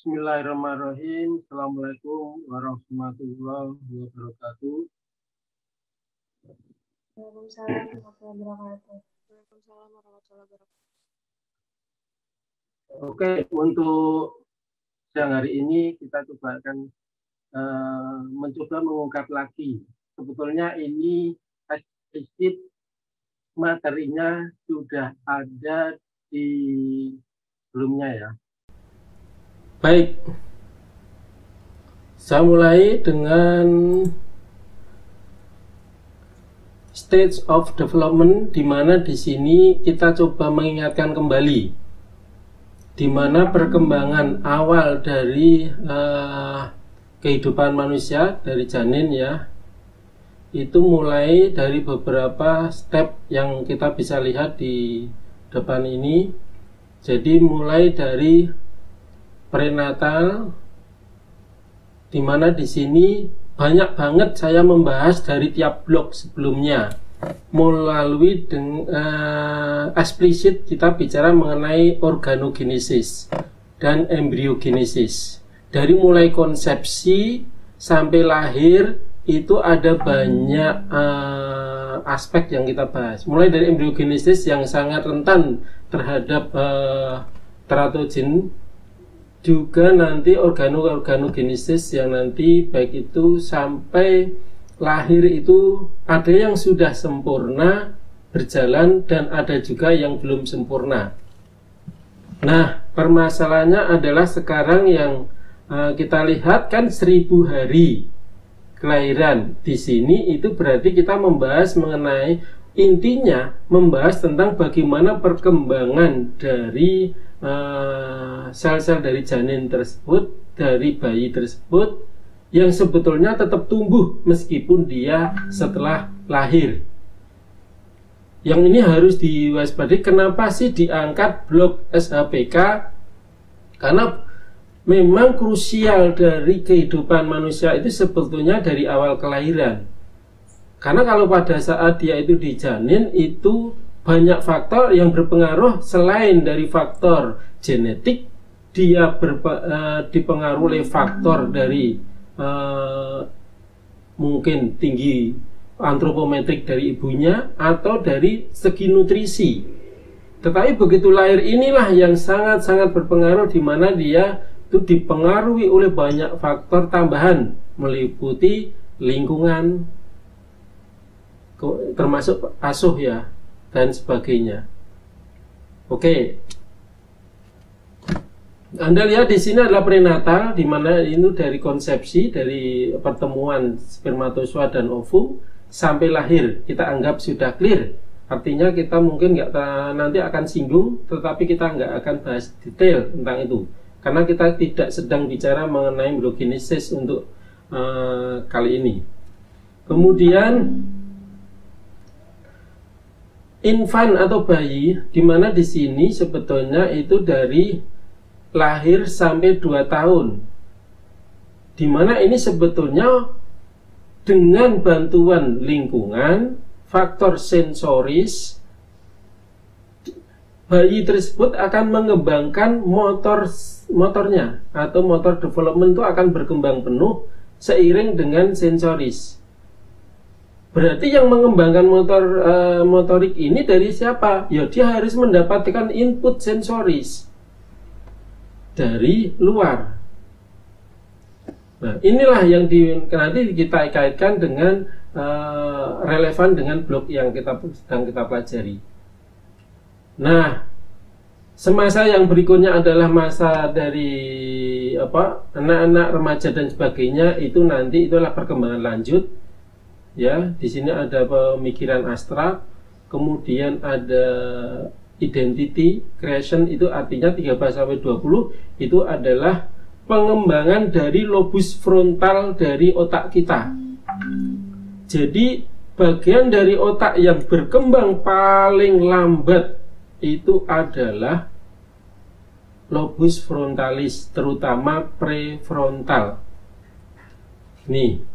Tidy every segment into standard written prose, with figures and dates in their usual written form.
Bismillahirrahmanirrahim. Assalamualaikum warahmatullahi wabarakatuh. Waalaikumsalam warahmatullahi wabarakatuh. Waalaikumsalam warahmatullahi wabarakatuh. Oke, untuk siang hari ini kita coba akan mencoba mengungkap lagi. Sebetulnya ini eksplisit materinya sudah ada di sebelumnya ya. Baik, saya mulai dengan stage of development, di mana di sini kita coba mengingatkan kembali di mana perkembangan awal dari kehidupan manusia dari janin ya, itu mulai dari beberapa step yang kita bisa lihat di depan ini. Jadi mulai dari prenatal, di mana di sini banyak banget saya membahas dari tiap blok sebelumnya. Melalui eksplisit kita bicara mengenai organogenesis dan embryogenesis. Dari mulai konsepsi sampai lahir itu ada banyak aspek yang kita bahas. Mulai dari embryogenesis yang sangat rentan terhadap teratogen, juga nanti organogenesis yang nanti baik itu sampai lahir itu ada yang sudah sempurna berjalan dan ada juga yang belum sempurna. Nah, permasalahannya adalah sekarang yang kita lihat kan 1000 hari kelahiran. Di sini itu berarti kita membahas mengenai, intinya membahas tentang bagaimana perkembangan dari sel-sel dari janin tersebut, dari bayi tersebut, yang sebetulnya tetap tumbuh meskipun dia setelah lahir. Yang ini harus diwaspadai. Kenapa sih diangkat blok SHBK? Karena memang krusial dari kehidupan manusia itu sebetulnya dari awal kelahiran. Karena kalau pada saat dia itu di janin, itu banyak faktor yang berpengaruh selain dari faktor genetik, dia dipengaruhi oleh faktor dari mungkin tinggi antropometrik dari ibunya atau dari segi nutrisi. Tetapi begitu lahir inilah yang sangat-sangat berpengaruh, di mana dia itu dipengaruhi oleh banyak faktor tambahan, meliputi lingkungan, termasuk asuh ya, dan sebagainya. Oke, Anda lihat di sini adalah prenatal, di mana ini dari konsepsi, dari pertemuan spermatozoa dan ovum sampai lahir kita anggap sudah clear. Artinya kita mungkin nanti akan singgung, tetapi kita nggak akan bahas detail tentang itu, karena kita tidak sedang bicara mengenai embryogenesis untuk kali ini. Kemudian infant atau bayi, di mana di sini sebetulnya itu dari lahir sampai 2 tahun, di mana ini sebetulnya dengan bantuan lingkungan, faktor sensoris, bayi tersebut akan mengembangkan motornya atau motor development itu akan berkembang penuh seiring dengan sensoris. Berarti yang mengembangkan motorik ini dari siapa? Ya, dia harus mendapatkan input sensoris dari luar. Nah, inilah yang nanti kita kaitkan dengan relevan dengan blok yang sedang kita pelajari. Nah, semasa yang berikutnya adalah masa dari anak-anak, remaja dan sebagainya. Itu nanti itulah perkembangan lanjut. Ya, di sini ada pemikiran abstrak, kemudian ada identity creation, itu artinya 13-20 itu adalah pengembangan dari lobus frontal dari otak kita. Jadi bagian dari otak yang berkembang paling lambat itu adalah lobus frontalis, terutama prefrontal. Nih,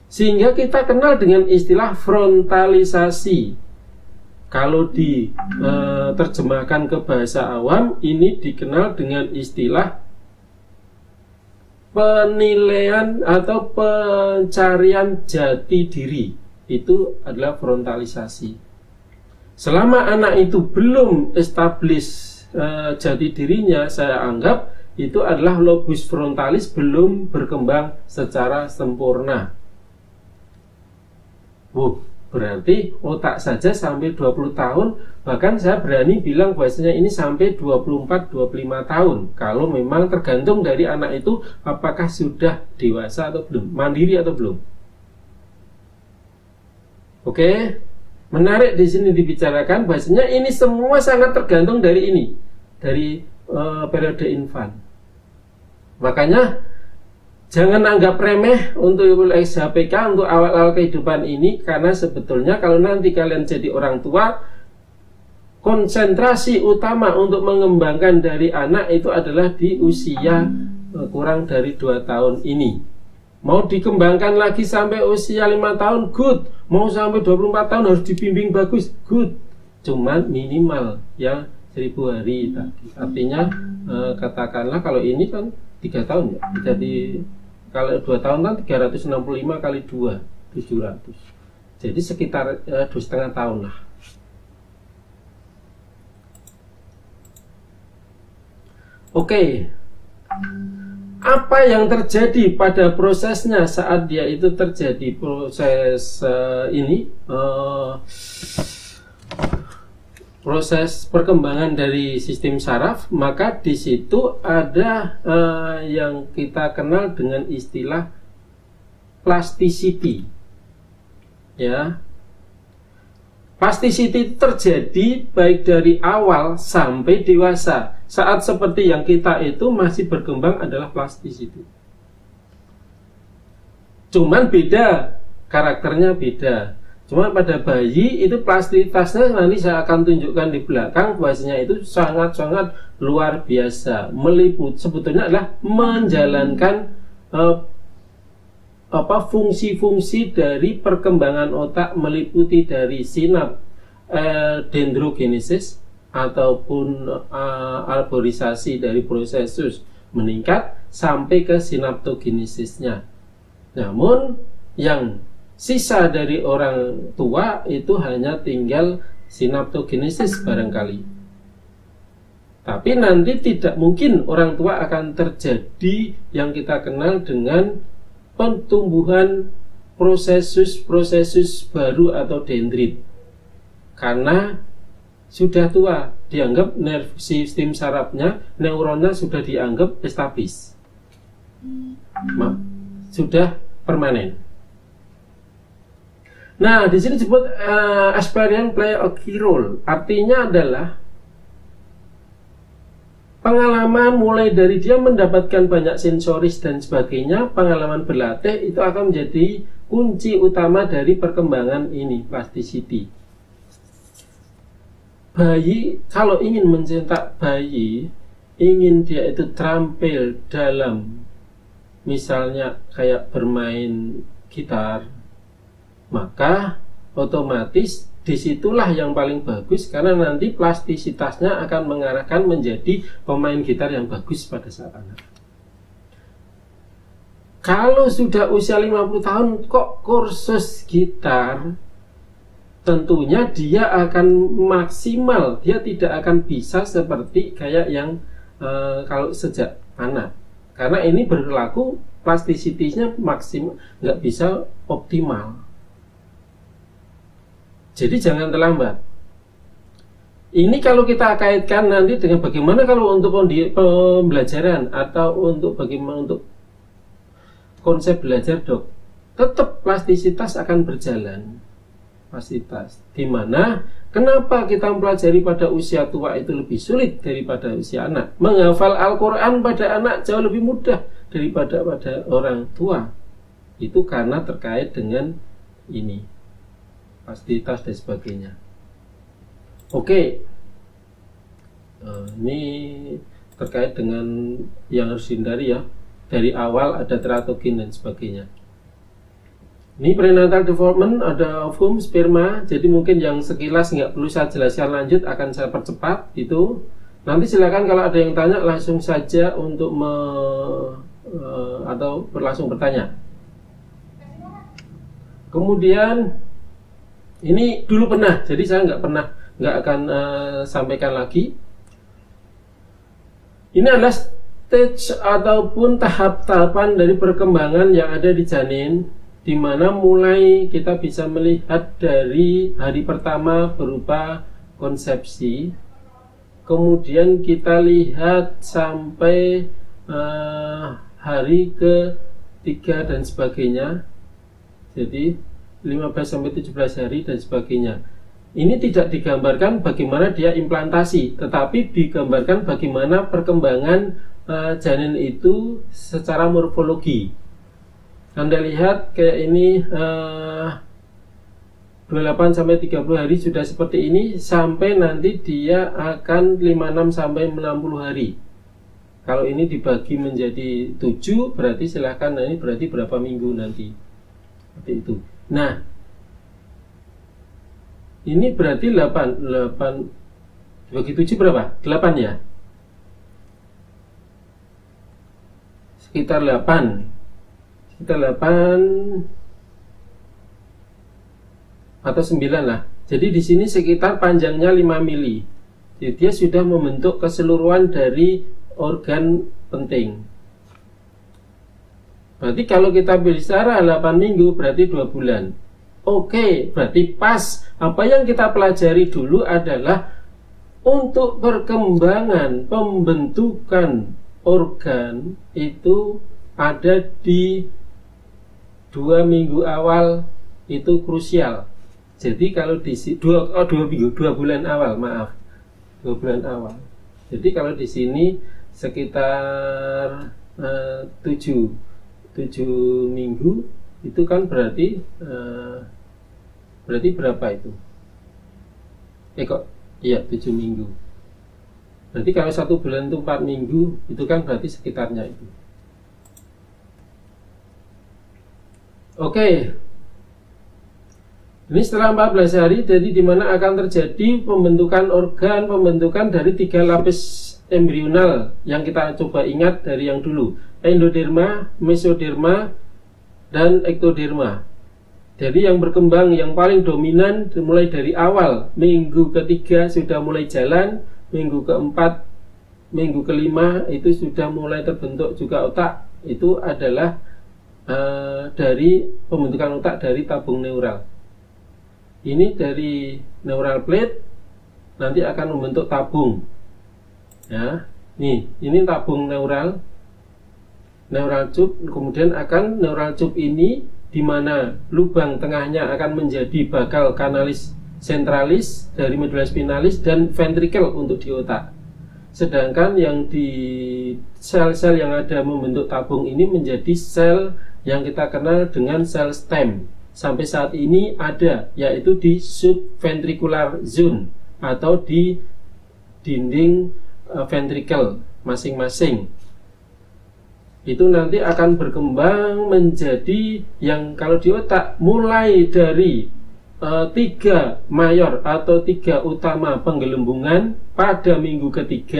sehingga kita kenal dengan istilah frontalisasi. Kalau diterjemahkan ke bahasa awam, ini dikenal dengan istilah penilaian atau pencarian jati diri. Itu adalah frontalisasi. Selama anak itu belum establish jati dirinya, saya anggap itu adalah lobus frontalis belum berkembang secara sempurna. Berarti otak saja sampai 20 tahun, bahkan saya berani bilang bahwasanya ini sampai 24-25 tahun. Kalau memang tergantung dari anak itu apakah sudah dewasa atau belum, mandiri atau belum. Oke, menarik di sini dibicarakan bahwasanya ini semua sangat tergantung dari ini, dari periode infan. Makanya jangan anggap remeh untuk SHPK untuk awal-awal kehidupan ini, karena sebetulnya kalau nanti kalian jadi orang tua, konsentrasi utama untuk mengembangkan dari anak itu adalah di usia kurang dari 2 tahun ini. Mau dikembangkan lagi sampai usia 5 tahun, good. Mau sampai 24 tahun harus dibimbing bagus, good. Cuman minimal ya 1000 hari tadi. Artinya katakanlah kalau ini kan 3 tahun ya, jadi kalau 2 tahun kan 365 kali 2, 700. Jadi sekitar 2,5 tahun lah. Oke. Apa yang terjadi pada prosesnya saat dia itu terjadi proses proses perkembangan dari sistem saraf, maka di situ ada yang kita kenal dengan istilah plasticity. Ya, plasticity terjadi baik dari awal sampai dewasa. Saat seperti yang kita itu masih berkembang adalah plasticity. Cuman beda, karakternya beda. Cuma pada bayi itu plastisitasnya nanti saya akan tunjukkan di belakang, bahwasanya itu sangat-sangat luar biasa. Meliput sebetulnya adalah menjalankan fungsi-fungsi dari perkembangan otak, meliputi dari sinap dendrogenesis ataupun algorisasi dari prosesus meningkat sampai ke sinaptogenesisnya. Namun yang sisa dari orang tua itu hanya tinggal sinaptogenesis barangkali. Tapi nanti tidak mungkin orang tua akan terjadi yang kita kenal dengan pertumbuhan prosesus baru atau dendrit, karena sudah tua, dianggap nerve sistem sarafnya, neuronnya sudah dianggap establis, sudah permanen. Nah, di sini disebut experience play a key role. Artinya adalah pengalaman mulai dari dia mendapatkan banyak sensoris dan sebagainya, pengalaman berlatih itu akan menjadi kunci utama dari perkembangan ini, plasticity. Bayi, kalau ingin mencetak bayi, ingin dia itu terampil dalam misalnya kayak bermain gitar, maka otomatis disitulah yang paling bagus, karena nanti plastisitasnya akan mengarahkan menjadi pemain gitar yang bagus pada saat anak. Kalau sudah usia 50 tahun kok kursus gitar, tentunya dia akan maksimal, dia tidak akan bisa seperti kayak yang kalau sejak anak, karena ini berlaku plastisitinya maksimal, nggak bisa optimal. Jadi jangan terlambat. Ini kalau kita kaitkan nanti dengan bagaimana kalau untuk pembelajaran atau untuk bagaimana untuk konsep belajar, dok, tetap plastisitas akan berjalan. Plastisitas, dimana kenapa kita mempelajari pada usia tua itu lebih sulit daripada usia anak? Menghafal Al-Quran pada anak jauh lebih mudah daripada pada orang tua. Itu karena terkait dengan ini, plastisitas dan sebagainya. Oke, ini terkait dengan yang harus dihindari ya. Dari awal ada teratogen dan sebagainya. Ini prenatal development, ada ovum, sperma. Jadi mungkin yang sekilas nggak perlu saya jelaskan lanjut, akan saya percepat itu. Nanti silakan kalau ada yang tanya langsung saja untuk atau langsung bertanya. Kemudian ini dulu pernah, jadi saya nggak akan sampaikan lagi. Ini adalah stage ataupun tahap-tahapan dari perkembangan yang ada di janin, di mana mulai kita bisa melihat dari hari pertama berupa konsepsi, kemudian kita lihat sampai hari ke-3 dan sebagainya, jadi 15-17 hari dan sebagainya. Ini tidak digambarkan bagaimana dia implantasi, tetapi digambarkan bagaimana perkembangan janin itu secara morfologi. Anda lihat kayak ini 28-30 hari sudah seperti ini, sampai nanti dia akan 56-60 hari. Kalau ini dibagi menjadi 7, berarti silahkan, nah ini berarti berapa minggu nanti. Seperti itu. Nah, ini berarti 8 bagi 7 berapa? 8 ya? Sekitar 8 atau 9 lah. Jadi di sini sekitar panjangnya 5 mili. Jadi dia sudah membentuk keseluruhan dari organ penting. Berarti kalau kita bicara 8 minggu berarti 2 bulan. Oke, berarti pas. Apa yang kita pelajari dulu adalah untuk perkembangan pembentukan organ itu ada di 2 minggu awal, itu krusial. Jadi kalau di 2 bulan awal, maaf, 2 bulan awal. Jadi kalau di sini sekitar 7 minggu, itu kan berarti berapa itu? Iya 7 minggu. Berarti kalau 1 bulan itu 4 minggu, itu kan berarti sekitarnya itu. Oke. Ini setelah 14 hari, jadi dimana akan terjadi pembentukan organ, pembentukan dari 3 lapis embrional yang kita coba ingat dari yang dulu, endoderma, mesoderma, dan ektoderma. Jadi yang berkembang yang paling dominan mulai dari awal minggu ke-3 sudah mulai jalan, minggu ke-4, minggu ke-5 itu sudah mulai terbentuk juga otak. Itu adalah dari pembentukan otak dari tabung neural. Ini dari neural plate nanti akan membentuk tabung. Ya, ini tabung neural tube, kemudian akan neural tube ini di mana lubang tengahnya akan menjadi bakal kanalis sentralis dari medulla spinalis dan ventricle untuk di otak. Sedangkan yang di sel-sel yang ada membentuk tabung ini menjadi sel yang kita kenal dengan sel stem. Sampai saat ini ada, yaitu di subventricular zone atau di dinding ventricle masing-masing. Itu nanti akan berkembang menjadi yang kalau di otak mulai dari 3 mayor atau 3 utama penggelembungan pada minggu ke-3,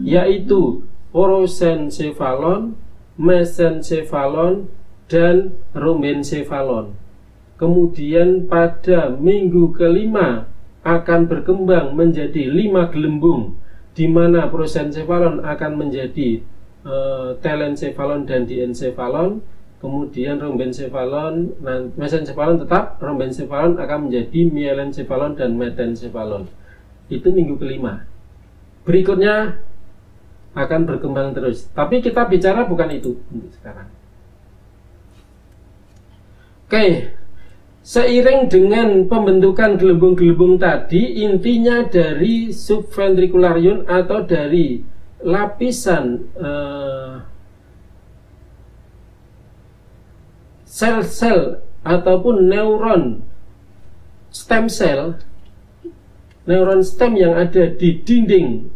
yaitu orosencephalon, mesencephalon, dan rhombencephalon. Kemudian pada minggu ke-5 akan berkembang menjadi 5 gelembung, di mana prosencephalon akan menjadi telencephalon dan diencephalon. Kemudian rhombencephalon, mesencephalon tetap, rhombencephalon akan menjadi mielencephalon dan metencephalon. Itu minggu ke-5. Berikutnya akan berkembang terus. Tapi kita bicara bukan itu untuk sekarang. Oke. Seiring dengan pembentukan gelembung-gelembung tadi, intinya dari subventricular zone atau dari lapisan sel-sel ataupun neuron stem cell, neuron stem yang ada di dinding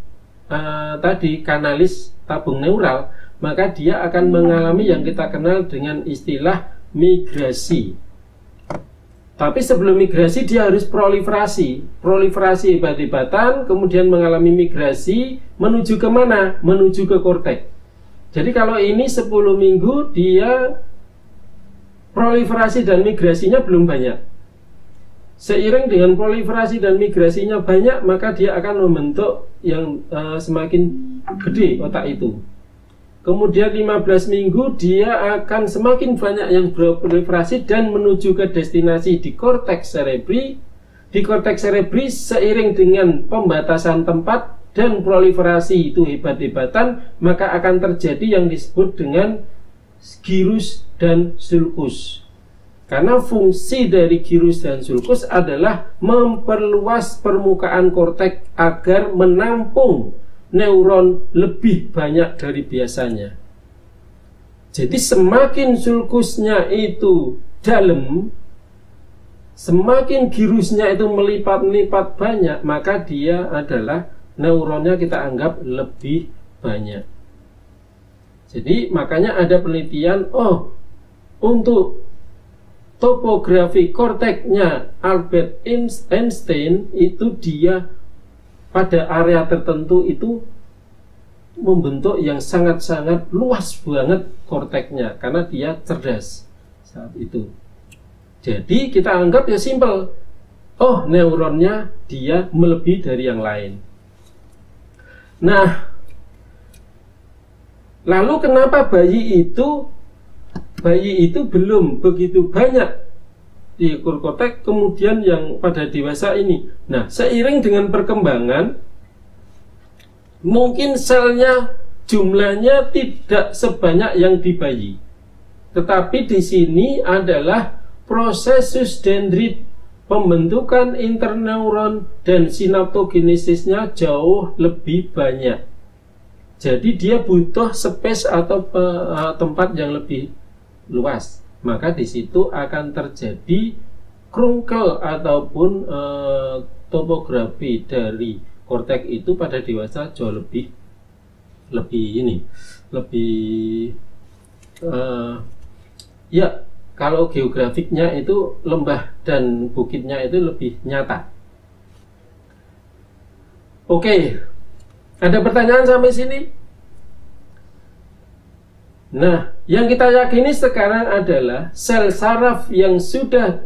tadi kanalis tabung neural, maka dia akan mengalami yang kita kenal dengan istilah migrasi. Tapi sebelum migrasi dia harus proliferasi hebat-hebatan, kemudian mengalami migrasi menuju ke mana? Menuju ke korteks. Jadi kalau ini 10 minggu dia proliferasi dan migrasinya belum banyak. Seiring dengan proliferasi dan migrasinya banyak, maka dia akan membentuk yang semakin gede otak itu. Kemudian 15 minggu dia akan semakin banyak yang berproliferasi dan menuju ke destinasi di korteks cerebri. Di korteks cerebri seiring dengan pembatasan tempat dan proliferasi itu hebat-hebatan, maka akan terjadi yang disebut dengan gyrus dan sulcus. Karena fungsi dari gyrus dan sulcus adalah memperluas permukaan korteks agar menampung neuron lebih banyak dari biasanya. Jadi semakin sulcusnya itu dalam, semakin gyrusnya itu melipat-lipat banyak, maka dia adalah neuronnya kita anggap lebih banyak. Jadi makanya ada penelitian, untuk topografi korteknya Albert Einstein itu dia pada area tertentu itu membentuk yang sangat-sangat luas banget korteknya karena dia cerdas saat itu. Jadi kita anggap ya simpel, neuronnya dia melebihi dari yang lain. Nah, lalu kenapa bayi itu belum begitu banyak di korteks kemudian yang pada dewasa ini? Nah, seiring dengan perkembangan mungkin selnya jumlahnya tidak sebanyak yang di bayi. Tetapi di sini adalah prosesus dendrit, pembentukan interneuron dan sinaptogenesisnya jauh lebih banyak. Jadi dia butuh space atau tempat yang lebih luas. Maka di situ akan terjadi krungkel ataupun topografi dari korteks itu pada dewasa jauh lebih kalau geografiknya itu lembah dan bukitnya itu lebih nyata. Oke, ada pertanyaan sampai sini? Nah, yang kita yakini sekarang adalah sel saraf yang sudah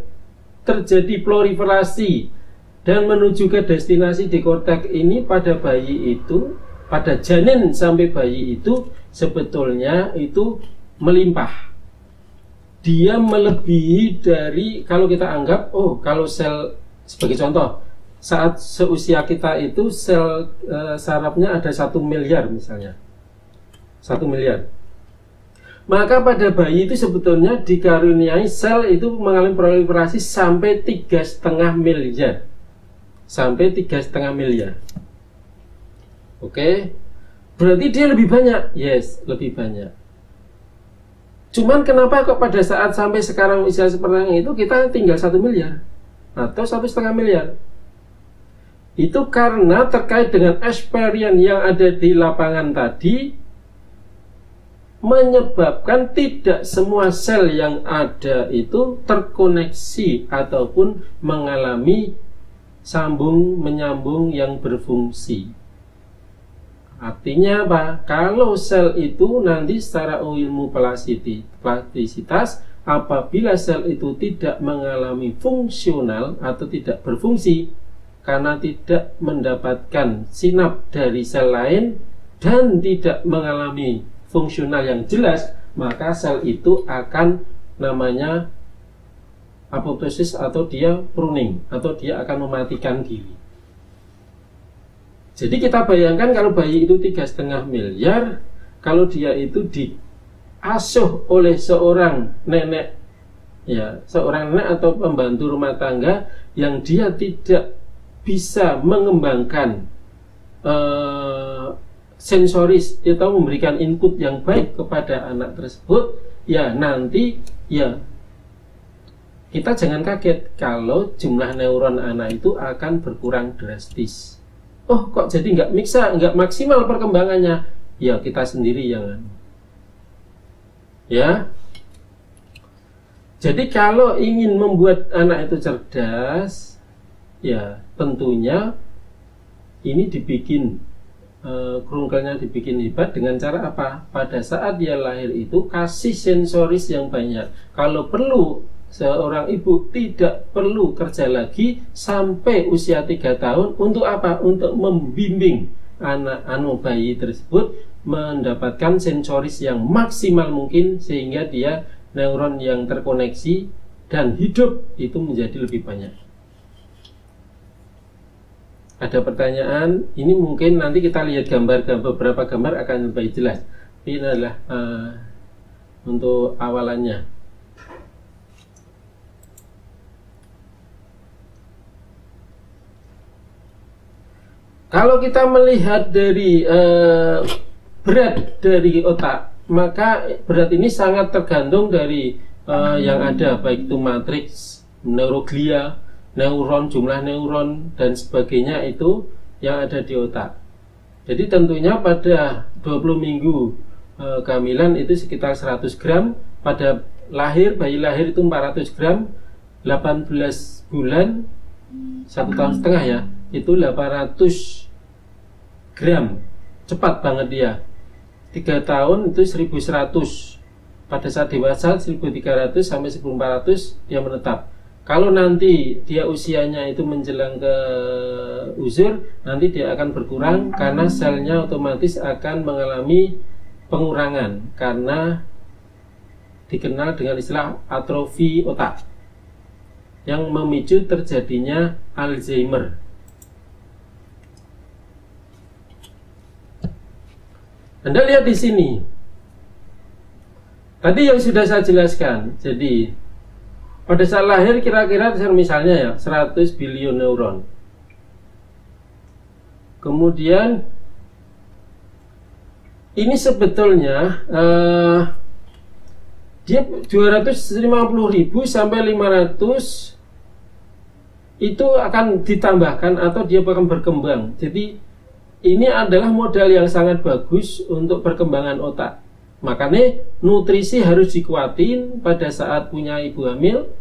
terjadi proliferasi dan menuju ke destinasi di korteks ini pada bayi itu, pada janin sampai bayi itu sebetulnya itu melimpah. Dia melebihi dari, kalau kita anggap, kalau sel, sebagai contoh, saat seusia kita itu sel sarafnya ada 1 miliar misalnya, 1 miliar. Maka pada bayi itu sebetulnya dikaruniai sel itu mengalami proliferasi sampai 3,5 miliar. Sampai 3,5 miliar. Oke, berarti dia lebih banyak. Yes, lebih banyak. Cuman kenapa kok pada saat sampai sekarang usia seperti itu kita tinggal 1 miliar atau 1,5 miliar? Itu karena terkait dengan eksperimen yang ada di lapangan tadi, menyebabkan tidak semua sel yang ada itu terkoneksi ataupun mengalami sambung menyambung yang berfungsi. Artinya apa? Kalau sel itu nanti secara ilmu plastisitas, apabila sel itu tidak mengalami fungsional atau tidak berfungsi karena tidak mendapatkan sinap dari sel lain dan tidak mengalami fungsional yang jelas, maka sel itu akan namanya apoptosis atau dia pruning atau dia akan mematikan diri. Jadi kita bayangkan kalau bayi itu 3,5 miliar, kalau dia itu diasuh oleh seorang nenek, ya, seorang nenek atau pembantu rumah tangga yang dia tidak bisa mengembangkan sensoris atau memberikan input yang baik kepada anak tersebut, ya nanti ya kita jangan kaget kalau jumlah neuron anak itu akan berkurang drastis. Kok jadi nggak maksimal perkembangannya? Ya kita sendiri yang ya. Jadi kalau ingin membuat anak itu cerdas, ya tentunya ini dibikin krungkelnya dibikin hebat dengan cara apa? Pada saat dia lahir itu kasih sensoris yang banyak. Kalau perlu, seorang ibu tidak perlu kerja lagi sampai usia 3 tahun. Untuk apa? Untuk membimbing anak bayi tersebut mendapatkan sensoris yang maksimal mungkin, sehingga dia neuron yang terkoneksi dan hidup itu menjadi lebih banyak. Ada pertanyaan? Ini mungkin nanti kita lihat beberapa gambar akan lebih jelas. Ini adalah untuk awalannya. Kalau kita melihat dari berat dari otak, maka berat ini sangat tergantung dari yang ada, baik itu matriks, neuroglia, neuron, jumlah neuron dan sebagainya itu yang ada di otak. Jadi tentunya pada 20 minggu kehamilan itu sekitar 100 gram, pada bayi lahir itu 400 gram, 18 bulan 1,5 tahun ya, itu 800 gram, cepat banget dia. 3 tahun itu 1100, pada saat dewasa 1300 sampai 1400 dia menetap. Kalau nanti dia usianya itu menjelang ke uzur, nanti dia akan berkurang karena selnya otomatis akan mengalami pengurangan karena dikenal dengan istilah atrofi otak yang memicu terjadinya Alzheimer. Anda lihat di sini. Tadi yang sudah saya jelaskan. Jadi pada saat lahir kira-kira misalnya ya 100 bilion neuron. Kemudian ini sebetulnya dia 250.000 sampai 500 itu akan ditambahkan atau dia akan berkembang. Jadi ini adalah modal yang sangat bagus untuk perkembangan otak. Makanya nutrisi harus dikuatin pada saat punya ibu hamil.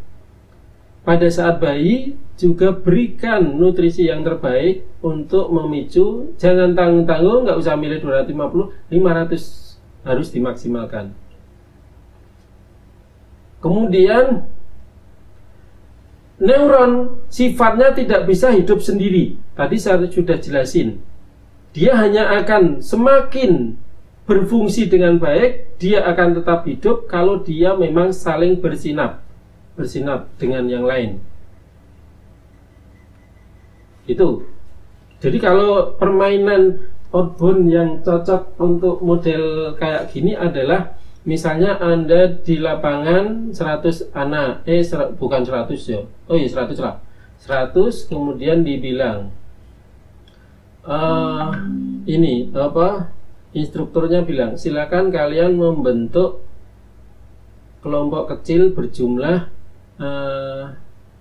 Pada saat bayi juga berikan nutrisi yang terbaik untuk memicu. Jangan tanggung-tanggung, nggak usah milih 250, 500 harus dimaksimalkan. Kemudian neuron sifatnya tidak bisa hidup sendiri. Tadi saya sudah jelasin. Dia hanya akan semakin berfungsi dengan baik, dia akan tetap hidup kalau dia memang saling bersinap dengan yang lain. Itu. Jadi kalau permainan outbound yang cocok untuk model kayak gini adalah misalnya Anda di lapangan 100 anak, bukan 100 ya. Oh iya 100 lah. 100 kemudian dibilang ini apa? Instrukturnya bilang, silakan kalian membentuk kelompok kecil berjumlah 9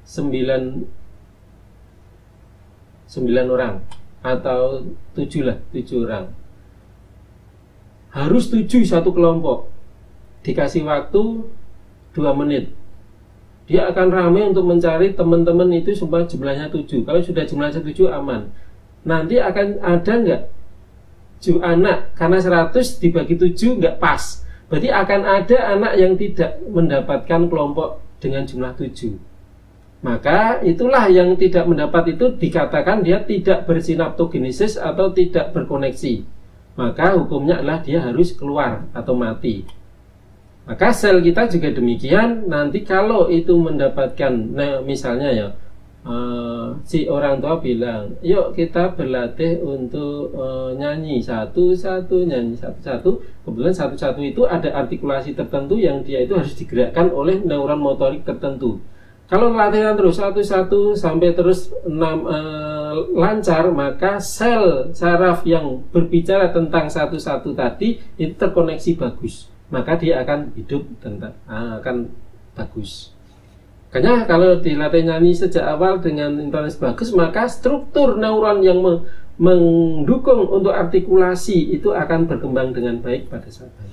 orang atau 7 orang. Harus 7 satu kelompok. Dikasih waktu 2 menit. Dia akan ramai untuk mencari teman-teman itu semua jumlahnya 7. Kalau sudah jumlahnya 7 aman. Nanti akan ada nggak 7 anak, karena 100 dibagi 7 nggak pas. Berarti akan ada anak yang tidak mendapatkan kelompok dengan jumlah 7. Maka itulah yang tidak mendapat itu dikatakan dia tidak bersinaptogenesis atau tidak berkoneksi. Maka hukumnya adalah dia harus keluar atau mati. Maka sel kita juga demikian. Nanti kalau itu mendapatkan, nah misalnya ya si orang tua bilang, yuk kita berlatih untuk nyanyi satu-satu, nyanyi satu-satu. Kebetulan satu-satu itu ada artikulasi tertentu yang dia itu harus digerakkan oleh neuron motorik tertentu. Kalau latihan terus satu-satu sampai terus 6 lancar, maka sel saraf yang berbicara tentang satu-satu tadi itu terkoneksi bagus. Maka dia akan hidup akan bagus. Makanya kalau dilatih nyanyi sejak awal dengan intonasi bagus, maka struktur neuron yang mendukung untuk artikulasi itu akan berkembang dengan baik pada saat bayi.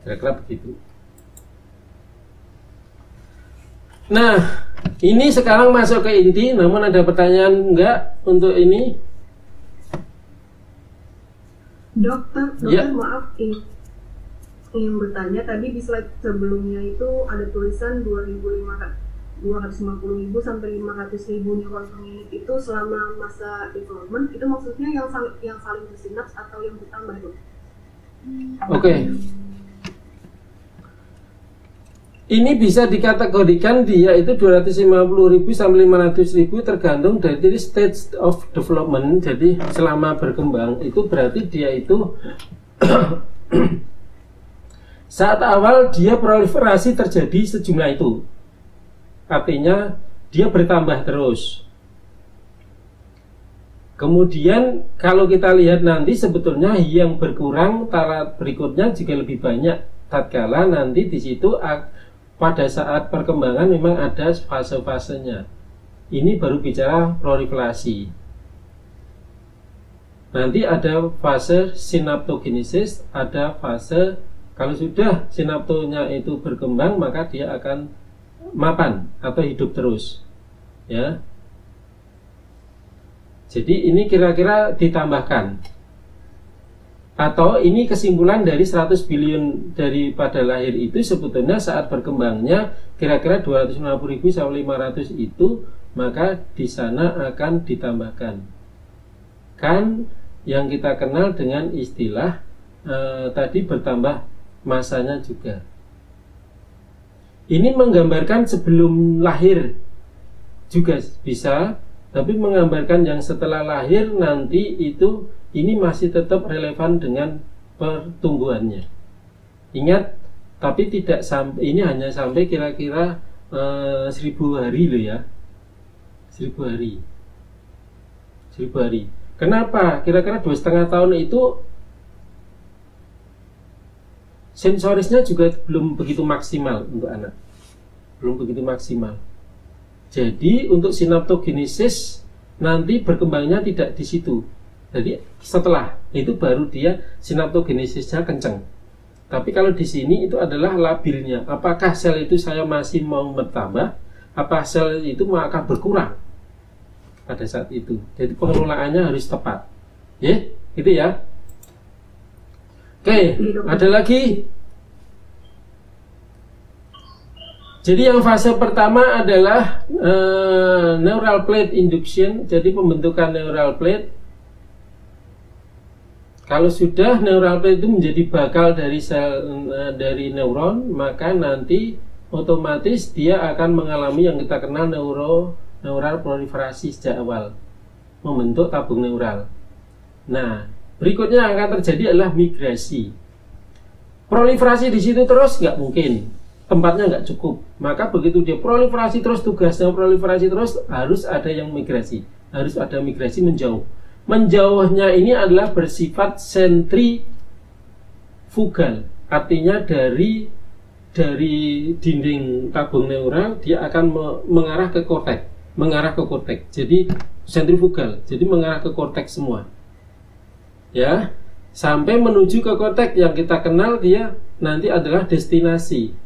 Kira-kira begitu. Nah, ini sekarang masuk ke inti. Namun ada pertanyaan enggak untuk ini? Dokter, Ya. maaf, ingin bertanya, tadi di slide sebelumnya itu ada tulisan 250.000 sampai 500.000 neuron per menit itu selama masa development, itu maksudnya yang saling bersinaps atau yang bertambah, Dok? Oke. Ini bisa dikategorikan dia itu 250.000 sampai 500.000 tergantung dari stage of development. Jadi selama berkembang itu berarti dia itu saat awal dia proliferasi terjadi sejumlah itu. Artinya dia bertambah terus. Kemudian kalau kita lihat nanti sebetulnya yang berkurang taraf berikutnya juga lebih banyak tatkala nanti di situ pada saat perkembangan memang ada fase-fasenya. Ini baru bicara proliferasi. Nanti ada fase synaptogenesis, ada fase kalau sudah sinaptonya itu berkembang maka dia akan mapan atau hidup terus. Ya. Jadi ini kira-kira ditambahkan. Atau ini kesimpulan dari 100 billion daripada lahir itu sebetulnya saat berkembangnya kira-kira 250.000 sampai 500 itu maka di sana akan ditambahkan. Kan yang kita kenal dengan istilah tadi bertambah masanya juga. Ini menggambarkan sebelum lahir juga bisa, tapi menggambarkan yang setelah lahir nanti itu ini masih tetap relevan dengan pertumbuhannya. Ingat, tapi tidak sampai ini hanya sampai kira-kira 1000 hari loh ya. 1000 hari. 1000 hari. Kenapa? Kira-kira 2,5 tahun itu sensorisnya juga belum begitu maksimal untuk anak. Belum begitu maksimal. Jadi untuk synaptogenesis nanti berkembangnya tidak di situ. Jadi setelah itu baru dia synaptogenesisnya kencang. Tapi kalau di sini itu adalah labilnya. Apakah sel itu saya masih mau bertambah? Apa sel itu akan berkurang pada saat itu? Jadi pengelolaannya harus tepat. Ya, gitu ya. Oke, ada lagi. Jadi yang fase pertama adalah neural plate induction. Jadi pembentukan neural plate. Kalau sudah neural plate itu menjadi bakal dari sel dari neuron, maka nanti otomatis dia akan mengalami yang kita kenal neural proliferasi sejak awal, membentuk tabung neural. Nah, berikutnya yang akan terjadi adalah migrasi. Proliferasi di situ terus nggak mungkin, tempatnya nggak cukup. Maka begitu dia proliferasi terus, tugasnya proliferasi terus, harus ada yang migrasi, harus ada migrasi menjauh. Menjauhnya ini adalah bersifat sentrifugal, artinya dari dinding tabung neural dia akan mengarah ke korteks, Jadi sentrifugal, jadi mengarah ke korteks semua. Ya, sampai menuju ke korteks yang kita kenal dia nanti adalah destinasi.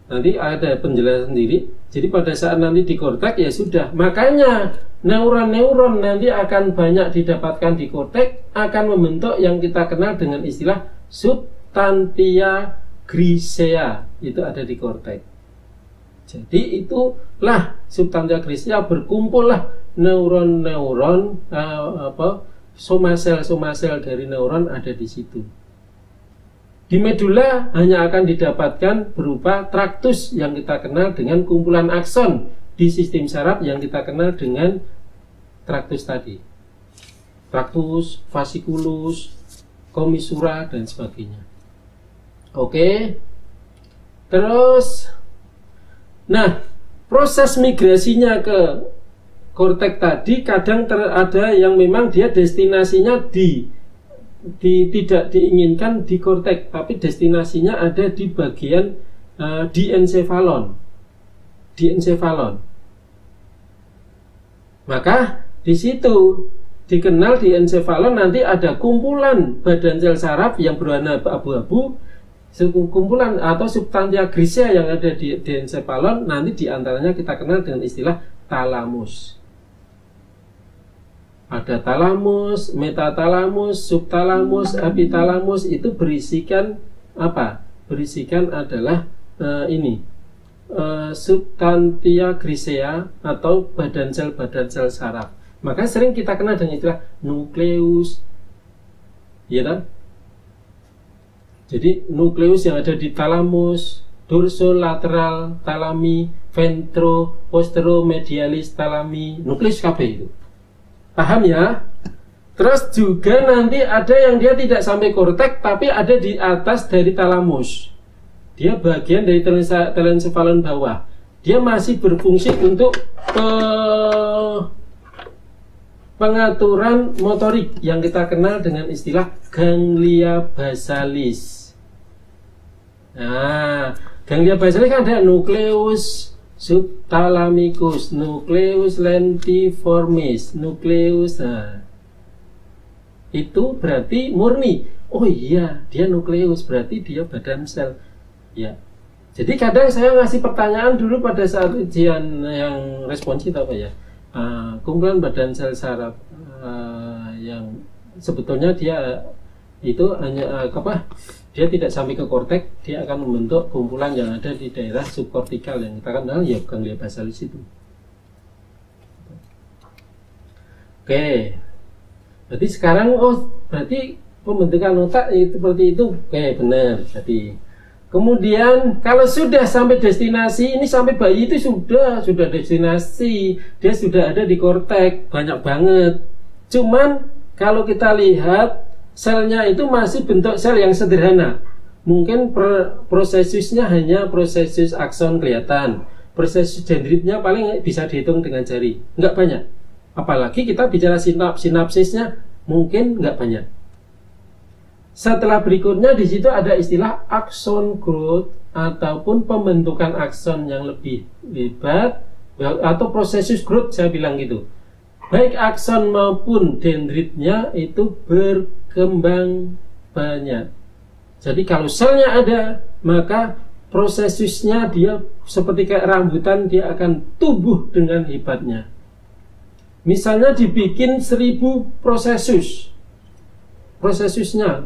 Nanti ada penjelasan sendiri. Jadi pada saat nanti di korteks ya sudah. Makanya neuron-neuron nanti akan banyak didapatkan di korteks, akan membentuk yang kita kenal dengan istilah substantia grisea. Itu ada di korteks. Jadi itulah substantia grisea, berkumpullah neuron-neuron soma sel dari neuron ada di situ. Di medula hanya akan didapatkan berupa traktus yang kita kenal dengan kumpulan akson di sistem saraf yang kita kenal dengan traktus tadi. Traktus, fasciculus, commissura dan sebagainya. Oke. Terus nah, proses migrasinya ke korteks tadi kadang ada yang memang dia destinasinya tidak diinginkan di korteks, tapi destinasinya ada di bagian diencephalon. Maka di situ dikenal diencephalon nanti ada kumpulan badan sel saraf yang berwarna abu-abu, kumpulan atau substantia grisea yang ada di diencephalon, nanti diantaranya kita kenal dengan istilah talamus. Ada talamus, metatalamus, subtalamus, epitalamus, itu berisikan apa? Berisikan adalah substantia grisea atau badan sel saraf. Maka sering kita kenal dengan istilah nukleus, ya kan? Jadi nukleus yang ada di talamus, dorsolateral talami, ventro posteromedialis talami, nukleus KB itu. Paham ya? Terus juga nanti ada yang dia tidak sampai korteks tapi ada di atas dari talamus. Dia bagian dari telencephalon bawah. Dia masih berfungsi untuk pengaturan motorik yang kita kenal dengan istilah ganglia basalis. Nah, ganglia basalis kan ada nukleus subthalamicus, nukleus lentiformis, nukleus. Nah, itu berarti murni. Oh iya, dia nukleus, berarti dia badan sel. Ya. Jadi kadang saya ngasih pertanyaan dulu pada saat ujian yang responsif apa ya? Kumpulan badan sel saraf yang sebetulnya dia itu hanya dia tidak sampai ke korteks, dia akan membentuk kumpulan yang ada di daerah subkortikal yang kita kenal ya ganglia basalis itu. Oke. Berarti sekarang berarti pembentukan otak itu seperti itu. Oke, benar. Jadi kemudian kalau sudah sampai destinasi, ini sampai bayi itu sudah destinasi, dia sudah ada di korteks, banyak banget. Cuman kalau kita lihat selnya itu masih bentuk sel yang sederhana. Mungkin prosesusnya hanya prosesus akson kelihatan. Prosesus dendritnya paling bisa dihitung dengan jari. Enggak banyak. Apalagi kita bicara sinapsisnya mungkin enggak banyak. Setelah berikutnya di situ ada istilah akson growth ataupun pembentukan akson yang lebih hebat atau prosesus growth saya bilang gitu. Baik akson maupun dendritnya itu berkembang banyak. Jadi kalau selnya ada, maka prosesusnya dia seperti kayak rambutan, dia akan tumbuh dengan hebatnya. Misalnya dibikin 1000 prosesusnya,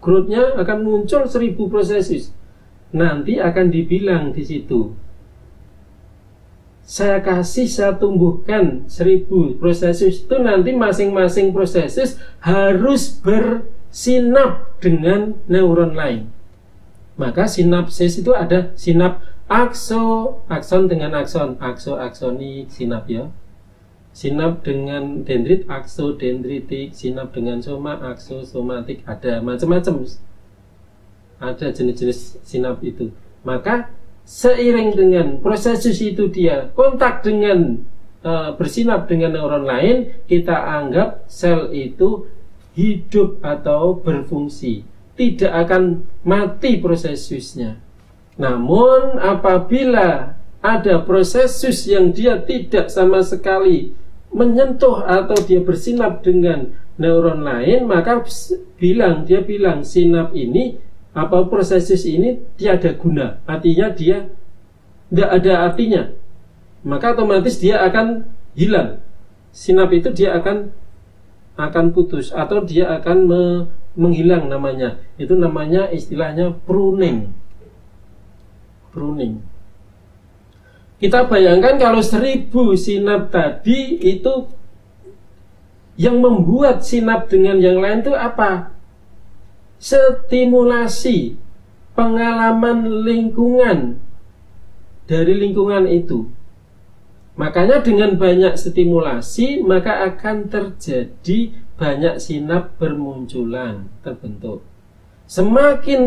growth-nya akan muncul 1000 prosesus. Nanti akan dibilang di situ, saya tumbuhkan 1000 prosesus itu, nanti masing-masing prosesus harus bersinap dengan neuron lain. Maka sinapsis itu ada sinap akson dengan akson, aksonik sinap ya. Sinap dengan dendrit, aksodendritik, sinap dengan soma, aksosomatik, ada macam-macam. Ada jenis-jenis sinap itu. Maka seiring dengan prosesus itu dia kontak dengan bersinap dengan neuron lain, kita anggap sel itu hidup atau berfungsi, tidak akan mati prosesusnya. Namun apabila ada prosesus yang dia tidak sama sekali menyentuh atau dia bersinap dengan neuron lain, maka dia bilang sinap ini apa prosesus ini tiada guna, artinya dia tidak ada artinya, maka otomatis dia akan hilang. Sinap itu dia akan putus atau dia akan menghilang namanya. Itu namanya istilahnya pruning. Kita bayangkan kalau 1000 sinap tadi itu yang membuat sinap dengan yang lain itu apa? Stimulasi pengalaman lingkungan dari lingkungan itu. Makanya dengan banyak stimulasi maka akan terjadi banyak sinap bermunculan, terbentuk. Semakin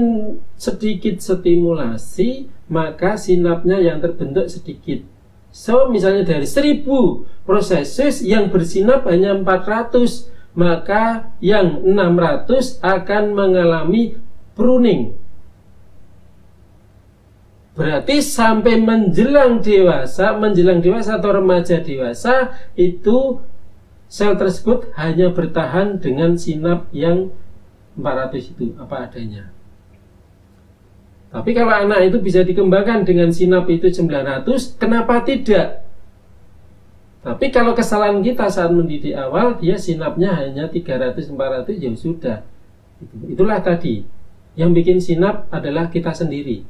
sedikit stimulasi maka sinapnya yang terbentuk sedikit. So misalnya dari 1000 prosesus yang bersinap hanya 400, maka yang 600 akan mengalami pruning. Berarti sampai menjelang dewasa atau remaja dewasa, itu sel tersebut hanya bertahan dengan sinap yang 400 itu apa adanya. Tapi kalau anak itu bisa dikembangkan dengan sinap itu 900, kenapa tidak? Tapi kalau kesalahan kita saat mendidik awal, dia sinapnya hanya 300-400, ya sudah. Itulah tadi, yang bikin sinap adalah kita sendiri,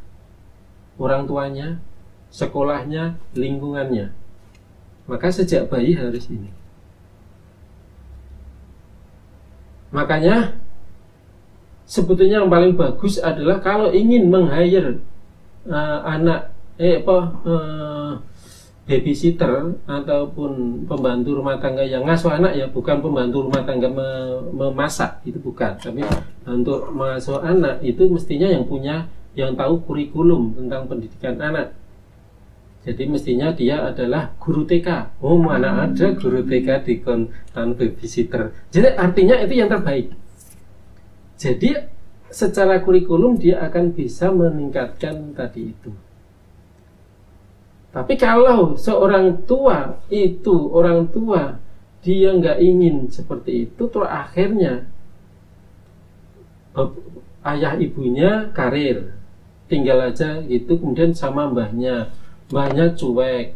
orang tuanya, sekolahnya, lingkungannya. Maka sejak bayi harus ini. Makanya sebetulnya yang paling bagus adalah kalau ingin meng-hire anak babysitter ataupun pembantu rumah tangga yang ngasuh anak, ya bukan pembantu rumah tangga memasak, itu bukan, tapi untuk mengasuh anak itu mestinya yang tahu kurikulum tentang pendidikan anak. Jadi mestinya dia adalah guru TK. Oh, mana ada guru TK di kontan babysitter. Jadi artinya itu yang terbaik. Jadi secara kurikulum dia akan bisa meningkatkan tadi itu. Tapi kalau seorang tua dia nggak ingin seperti itu, terus akhirnya ayah ibunya karir, tinggal aja gitu, kemudian sama mbahnya cuek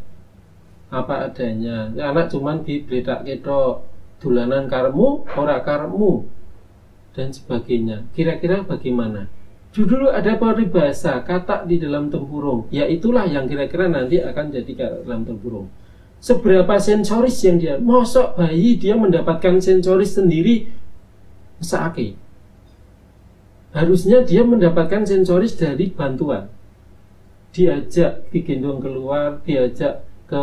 apa adanya, anak cuman dibledak ketok, dolanan karemu ora karemu dan sebagainya. Kira-kira bagaimana? Dulu ada peribahasa katak di dalam tempurung, ya itulah yang kira-kira nanti akan jadi dalam tempurung. Seberapa sensoris yang dia, mosok bayi dia mendapatkan sensoris sendiri mesake. Harusnya dia mendapatkan sensoris dari bantuan. Diajak digendong keluar, diajak ke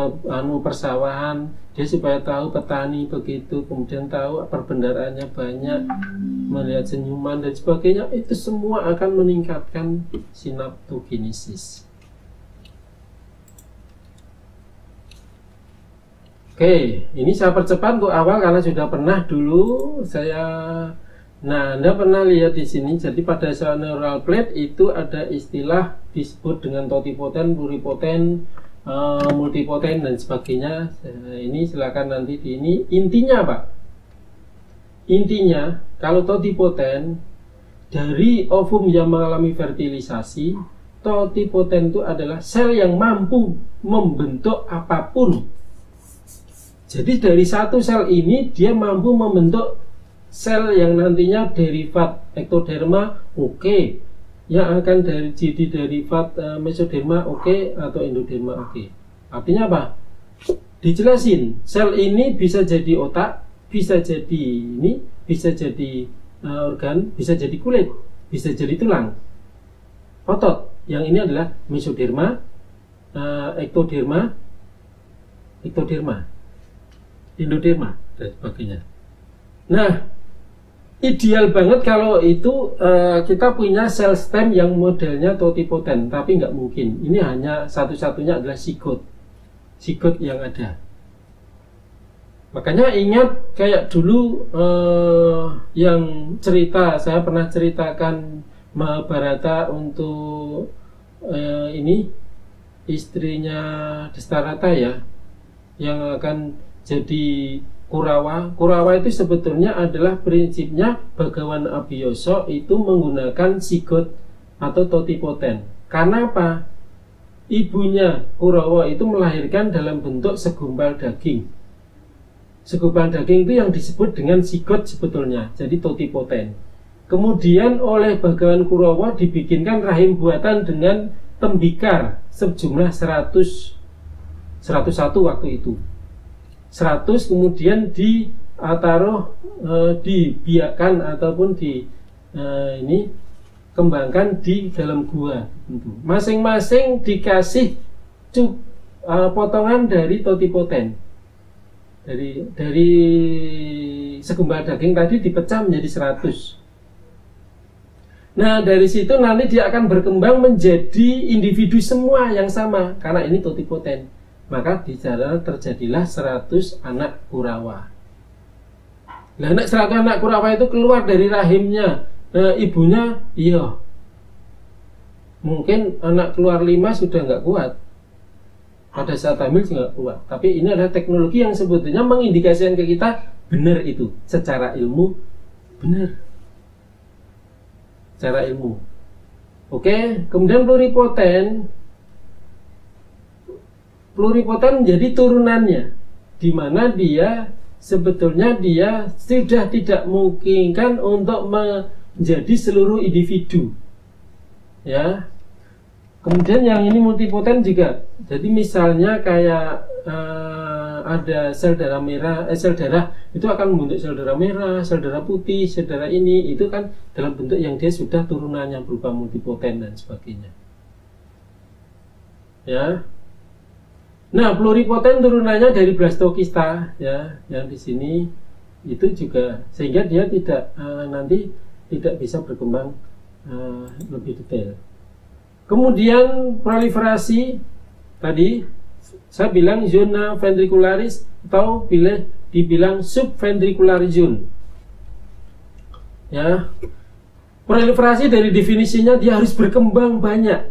persawahan, dia supaya tahu petani begitu, kemudian tahu perbendaraannya banyak, melihat senyuman dan sebagainya. Itu semua akan meningkatkan sinaptogenesis. Oke, ini saya percepat untuk awal karena sudah pernah dulu saya. Nah, Anda pernah lihat di sini. Jadi pada sel neural plate itu ada istilah disebut dengan totipoten, pluripoten, multipoten dan sebagainya. Ini silakan nanti di ini. Intinya Pak, intinya kalau totipoten dari ovum yang mengalami fertilisasi, totipoten itu adalah sel yang mampu membentuk apapun. Jadi dari satu sel ini dia mampu membentuk sel yang nantinya derivat ektoderma, oke, yang akan jadi derivat mesoderma, oke, atau endoderma, oke. Artinya apa? Dijelasin, sel ini bisa jadi otak, bisa jadi ini, bisa jadi organ, bisa jadi kulit, bisa jadi tulang, otot. Yang ini adalah mesoderma, ektoderma, endoderma dan sebagainya. Nah, ideal banget kalau itu kita punya sel stem yang modelnya totipoten, tapi nggak mungkin. Ini hanya satu-satunya adalah zigot yang ada. Makanya ingat kayak dulu yang cerita, saya pernah ceritakan Mahabharata untuk ini istrinya Destarata ya, yang akan jadi Kurawa. Kurawa itu sebetulnya adalah prinsipnya Bagawan Abhiyoso itu menggunakan zigot atau totipoten. Karena apa? Ibunya Kurawa itu melahirkan dalam bentuk segumpal daging. Segumpal daging itu yang disebut dengan zigot sebetulnya, jadi totipoten. Kemudian oleh Bagawan Kurawa dibikinkan rahim buatan dengan tembikar sejumlah 101 waktu itu. 100 kemudian ditaruh dibiarkan ataupun ini kembangkan di dalam gua. Masing-masing dikasih potongan dari totipoten. Dari segumpal daging tadi dipecah menjadi 100. Nah, dari situ nanti dia akan berkembang menjadi individu semua yang sama karena ini totipoten. Maka di sana terjadilah 100 anak Kurawa. Nah, 100 anak Kurawa itu keluar dari rahimnya ibunya, iya. Mungkin anak keluar 5 sudah nggak kuat. Pada saat hamil juga nggak kuat. Tapi ini adalah teknologi yang sebetulnya mengindikasikan ke kita benar itu. Secara ilmu benar. Secara ilmu. Oke, kemudian pluripoten menjadi turunannya. di mana dia sebetulnya dia sudah tidak memungkinkan untuk menjadi seluruh individu. Ya. Kemudian yang ini multipoten juga. Jadi misalnya kayak ada sel darah merah, sel darah itu akan membentuk sel darah merah, sel darah putih, sel darah ini itu kan dalam bentuk yang dia sudah turunannya berupa multipoten dan sebagainya. Ya. Nah, pluripoten turunannya dari blastokista, ya, yang di sini itu juga sehingga dia tidak nanti tidak bisa berkembang lebih detail. Kemudian proliferasi tadi saya bilang zona ventricularis atau dibilang subventricular zone. Ya, proliferasi dari definisinya dia harus berkembang banyak.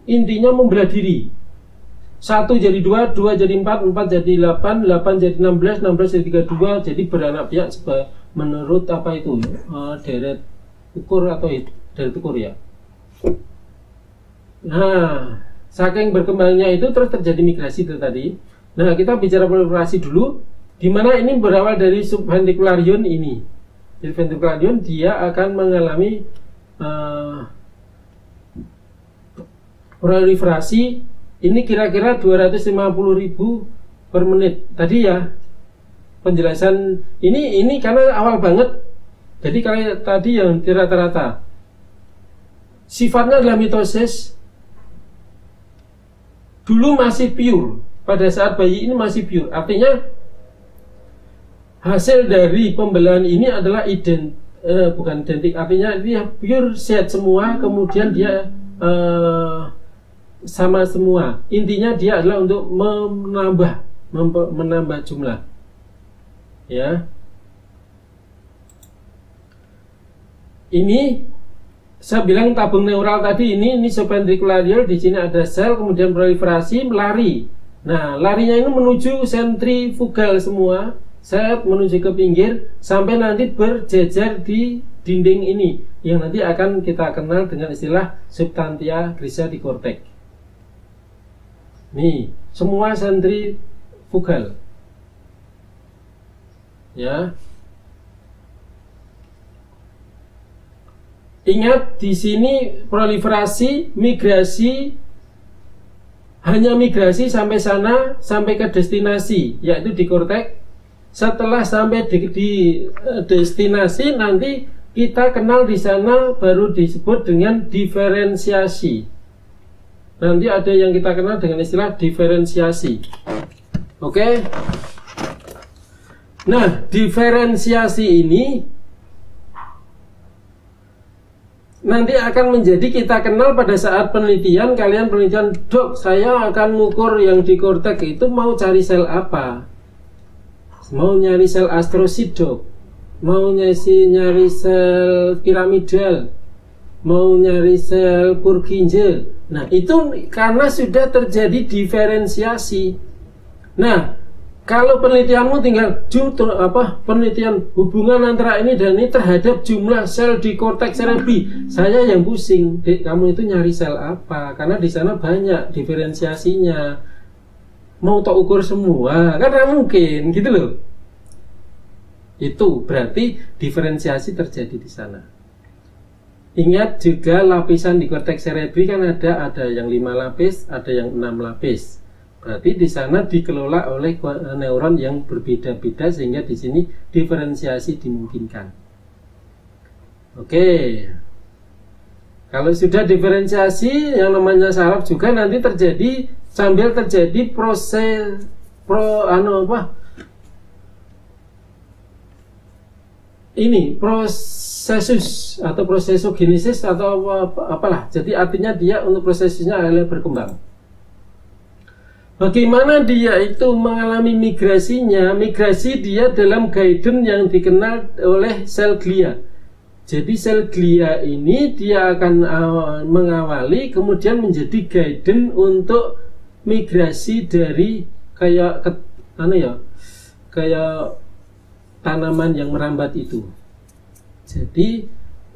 Intinya membelah diri. 1 jadi 2, 2 jadi 4, 4 jadi 8, 8 jadi 16, 16 jadi 32, jadi beranak piak menurut apa itu deret ukur atau deret ukur ya. Nah, saking berkembangnya itu terus terjadi migrasi itu tadi. Nah, kita bicara proliferasi dulu, di mana ini berawal dari subventricular zone ini. Jadi ventricular zone dia akan mengalami proliferasi. Ini kira-kira 250.000 per menit. Tadi ya penjelasan ini karena awal banget. Jadi kalau tadi yang rata-rata sifatnya adalah mitosis. Dulu masih pure. Pada saat bayi ini masih pure. Artinya hasil dari pembelahan ini adalah bukan identik. Artinya dia pure sehat semua. Kemudian dia sama semua. Intinya dia adalah untuk menambah jumlah. Ya. Ini saya bilang tabung neural tadi ini subventricular, di sini ada sel, kemudian proliferasi, lari. Nah, larinya ini menuju sentrifugal semua, set menuju ke pinggir sampai nanti berjejer di dinding ini yang nanti akan kita kenal dengan istilah substantia grisa di korteks. Nih, semua sentrifugal. Ya. Ingat di sini proliferasi, migrasi, hanya migrasi sampai sana, sampai ke destinasi, yaitu di korteks. Setelah sampai di destinasi nanti kita kenal di sana baru disebut dengan diferensiasi. Nanti ada yang kita kenal dengan istilah diferensiasi. Oke. Nah, diferensiasi ini nanti akan menjadi kita kenal pada saat penelitian. Kalian penelitian, dok, saya akan mengukur yang di korteks itu mau cari sel apa? Mau nyari sel astrosit, dok? Mau nyari sel piramidal? Mau nyari sel Purkinje? Nah, itu karena sudah terjadi diferensiasi. Nah, kalau penelitianmu tinggal penelitian hubungan antara ini dan ini terhadap jumlah sel di korteks cerebri, saya yang pusing. Dek, kamu itu nyari sel apa? Karena di sana banyak diferensiasinya. Mau tak ukur semua? Kan mungkin, gitu loh. Itu berarti diferensiasi terjadi di sana. Ingat juga lapisan di korteks cerebri kan ada yang 5 lapis, ada yang 6 lapis. Berarti di sana dikelola oleh neuron yang berbeda-beda sehingga di sini diferensiasi dimungkinkan. Oke. Kalau sudah diferensiasi yang namanya saraf juga nanti terjadi sambil terjadi proses prosesus atau prosesogenesis atau apalah. Jadi artinya dia untuk prosesnya adalah berkembang. Bagaimana dia itu mengalami migrasinya? Migrasi dia dalam guidance yang dikenal oleh sel glia. Jadi sel glia ini dia akan mengawali kemudian menjadi guidance untuk migrasi dari kayak tanaman yang merambat itu. Jadi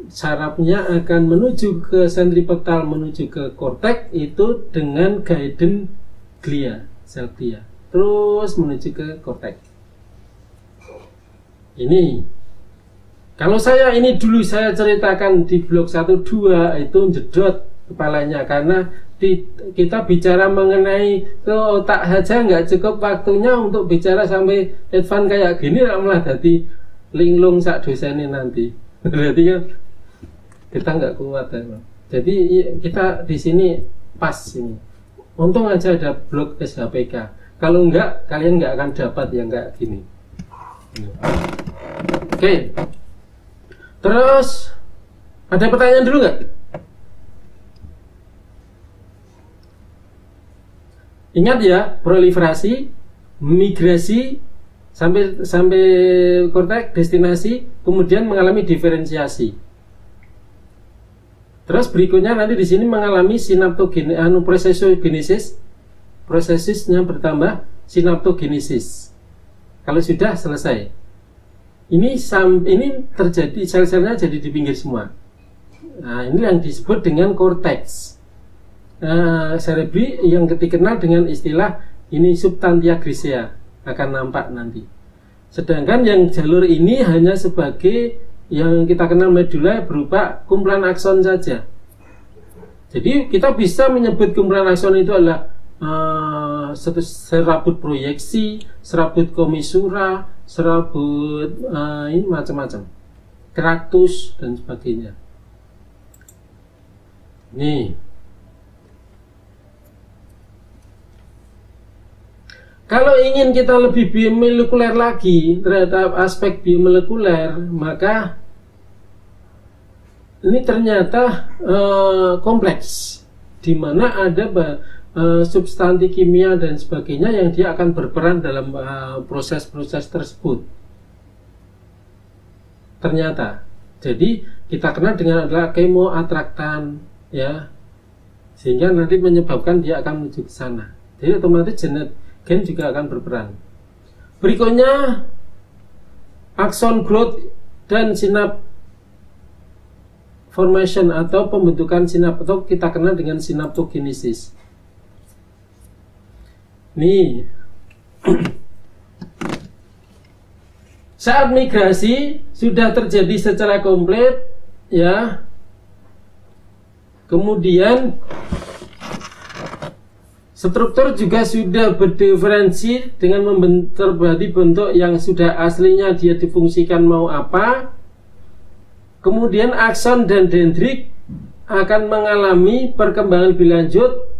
sarafnya akan menuju ke sentripetal, menuju ke korteks itu dengan guidance glia, sel glia. terus menuju ke korteks. Ini kalau saya ini dulu saya ceritakan di blok 1-2 itu jedot kepalanya, karena kita bicara mengenai ke otak saja nggak cukup waktunya untuk bicara sampai advance kayak gini, malah jadi linglung sak dosennya nanti. Berarti kan kita nggak kuat ya. Jadi kita di sini pas ini. Untung aja ada blok SHPK. Kalau enggak, kalian nggak akan dapat yang kayak gini. Oke. Terus ada pertanyaan dulu nggak? Ingat ya, proliferasi, migrasi sampai korteks, destinasi, kemudian mengalami diferensiasi. Terus berikutnya nanti di sini mengalami prosesisnya bertambah sinaptogenesis. Kalau sudah selesai, ini terjadi, sel-selnya jadi di pinggir semua. Nah, ini yang disebut dengan korteks cerebri, yang dikenal dengan istilah ini substantia grisea, akan nampak nanti. Sedangkan yang jalur ini hanya sebagai yang kita kenal medula berupa kumpulan akson saja. Jadi kita bisa menyebut kumpulan akson itu adalah serabut proyeksi, serabut komisura, serabut ini macam-macam, traktus dan sebagainya. Nih, kalau ingin kita lebih biomolekuler lagi terhadap aspek biomolekuler, maka ini ternyata kompleks, di mana ada substansi kimia dan sebagainya yang dia akan berperan dalam proses-proses tersebut. Ternyata, jadi kita kenal dengan adalah kemoatraktan, ya, sehingga nanti menyebabkan dia akan menuju ke sana. Jadi otomatis gen juga akan berperan. Berikutnya, axon growth dan synapse formation atau pembentukan sinap, atau kita kenal dengan sinaptogenesis. Nih, saat migrasi sudah terjadi secara komplit, ya. Kemudian struktur juga sudah berdiferensi dengan terjadi bentuk yang sudah aslinya dia difungsikan mau apa. Kemudian akson dan dendrik akan mengalami perkembangan lebih lanjut.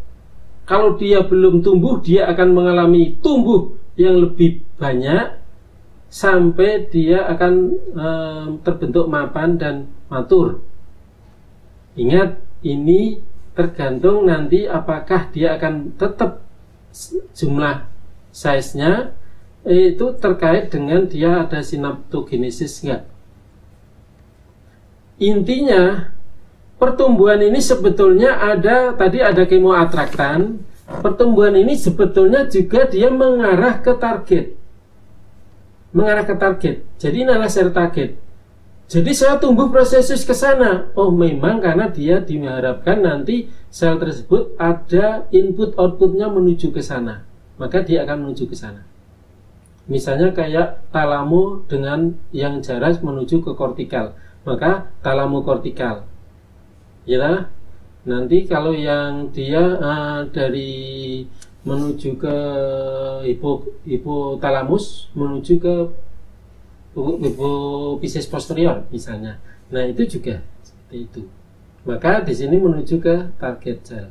Kalau dia belum tumbuh, dia akan mengalami tumbuh yang lebih banyak sampai dia akan terbentuk mapan dan matur. Ingat, ini tergantung nanti apakah dia akan tetap jumlah size-nya itu terkait dengan dia ada sinaptogenesis enggak. Intinya pertumbuhan ini sebetulnya tadi ada kemoatraktan. Pertumbuhan ini sebetulnya juga dia mengarah ke target. Jadi ini adalah sel target. Jadi saya tumbuh prosesus ke sana. Oh, memang karena dia diharapkan nanti sel tersebut ada input outputnya menuju ke sana. Maka dia akan menuju ke sana. Misalnya kayak talamo dengan yang jarak menuju ke kortikal. Maka talamokortikal. Ya, nanti kalau yang dia dari menuju ke hipotalamus menuju ke hipofizis posterior misalnya. Nah, itu juga seperti itu. Maka di sini menuju ke target sel.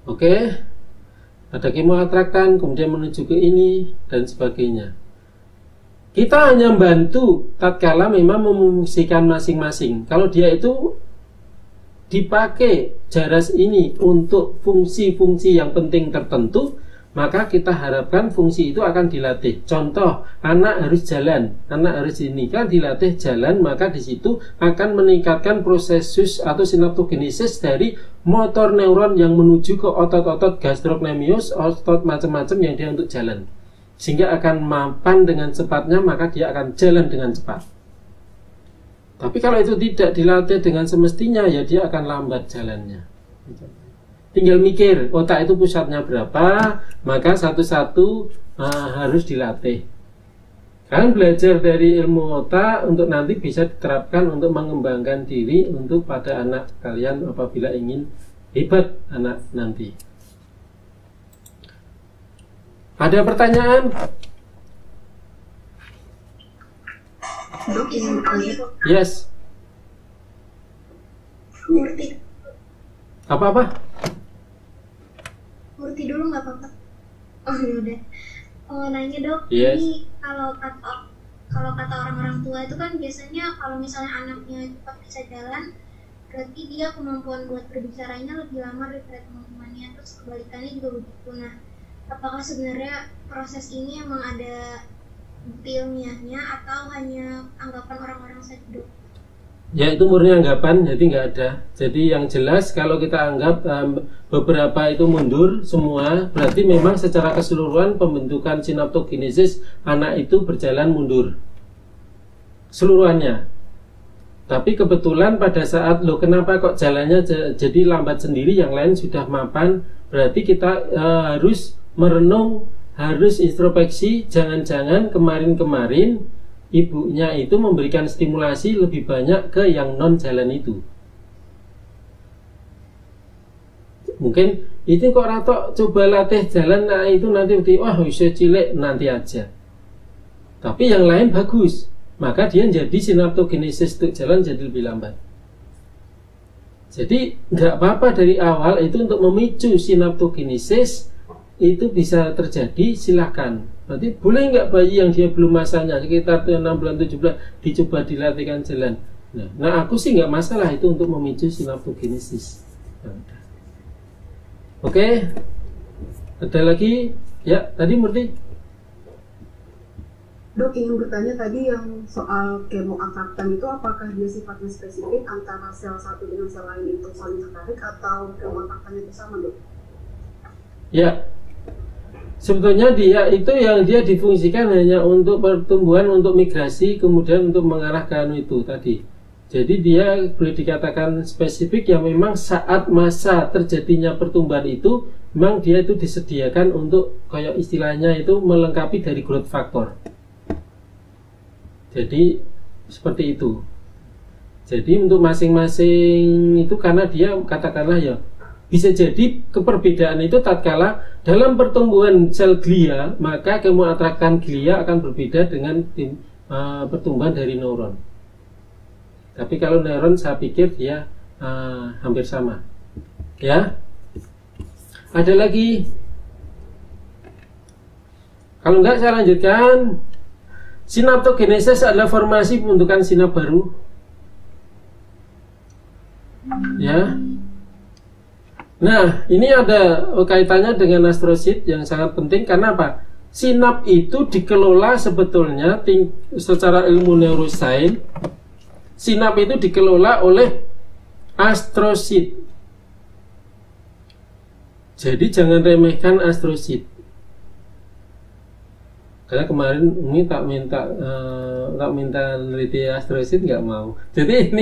Oke. Ada kemoatraktan, kemudian menuju ke ini dan sebagainya. Kita hanya membantu tatkala memang memfungsikan masing-masing. Kalau dia itu dipakai jaras ini untuk fungsi-fungsi yang penting tertentu, maka kita harapkan fungsi itu akan dilatih. Contoh, anak harus jalan, anak harus ini, kan dilatih jalan, maka di situ akan meningkatkan prosesus atau sinaptogenesis dari motor neuron yang menuju ke otot-otot gastrocnemius, otot macam-macam yang dia untuk jalan. Sehingga akan mapan dengan cepatnya, maka dia akan jalan dengan cepat. Tapi kalau itu tidak dilatih dengan semestinya, ya dia akan lambat jalannya. tinggal mikir otak itu pusatnya berapa, maka satu-satu harus dilatih. Kalian belajar dari ilmu otak untuk nanti bisa diterapkan untuk mengembangkan diri untuk pada anak kalian apabila ingin hebat anak nanti. Ada pertanyaan? Dok, ingin bertanya dok. Yes. Murti, Apa-apa? Murti dulu nggak apa-apa. Oh yaudah. Oh nanya dok, Yes. ini kalau kata orang-orang tua itu kan biasanya kalau misalnya anaknya cepat bisa jalan, berarti dia kemampuan buat berbicaranya lebih lama daripada teman-temannya. Terus kebalikannya juga begitu. Nah, apakah sebenarnya proses ini emang ada bukti ilmiahnya atau hanya anggapan orang-orang saja dok? Ya itu murni anggapan, jadi nggak ada. Jadi yang jelas kalau kita anggap beberapa itu mundur semua, berarti memang secara keseluruhan pembentukan sinaptogenesis anak itu berjalan mundur seluruhannya. Tapi kebetulan pada saat kenapa kok jalannya jadi lambat sendiri, yang lain sudah mapan, berarti kita harus merenung, harus introspeksi, jangan-jangan kemarin-kemarin ibunya itu memberikan stimulasi lebih banyak ke yang non jalan itu. Mungkin itu kok Rato coba latih jalan, nah itu nanti bisa cilik nanti aja. Tapi yang lain bagus, maka dia jadi sinaptogenesis untuk jalan jadi lebih lambat. Jadi nggak apa-apa dari awal itu untuk memicu sinaptogenesis itu bisa terjadi, silakan. Berarti boleh nggak bayi yang dia belum masanya sekitar 6 bulan 7 bulan dicoba dilatihkan jalan. Nah aku sih nggak masalah itu untuk memicu sinaptogenesis. Oke, ada lagi? Ya, tadi Murti. Dok, ingin bertanya tadi yang soal kemoatraktan itu apakah dia sifatnya spesifik antara sel satu dengan sel lain itu saling tertarik atau kemoatraktannya bersama dok? Ya, sebetulnya dia itu yang dia difungsikan hanya untuk pertumbuhan, untuk migrasi, kemudian untuk mengarah ke itu tadi. Jadi dia boleh dikatakan spesifik yang memang saat masa terjadinya pertumbuhan itu memang dia itu disediakan untuk kayak istilahnya itu melengkapi dari growth factor. Jadi seperti itu. Jadi untuk masing-masing itu karena dia katakanlah ya bisa jadi keperbedaan itu tatkala dalam pertumbuhan sel glia, maka kemoatraktan glia akan berbeda dengan pertumbuhan dari neuron. Tapi kalau neuron saya pikir dia hampir sama. Ya. Ada lagi? Kalau enggak saya lanjutkan. Sinaptogenesis adalah formasi pembentukan sinap baru. Ya. Nah, ini ada kaitannya dengan astrosit yang sangat penting. Karena apa? Sinap itu dikelola sebetulnya secara ilmu neurosains. Sinap itu dikelola oleh astrosit. Jadi jangan remehkan astrosit. Karena kemarin ini tak minta neliti astrosit nggak mau. Jadi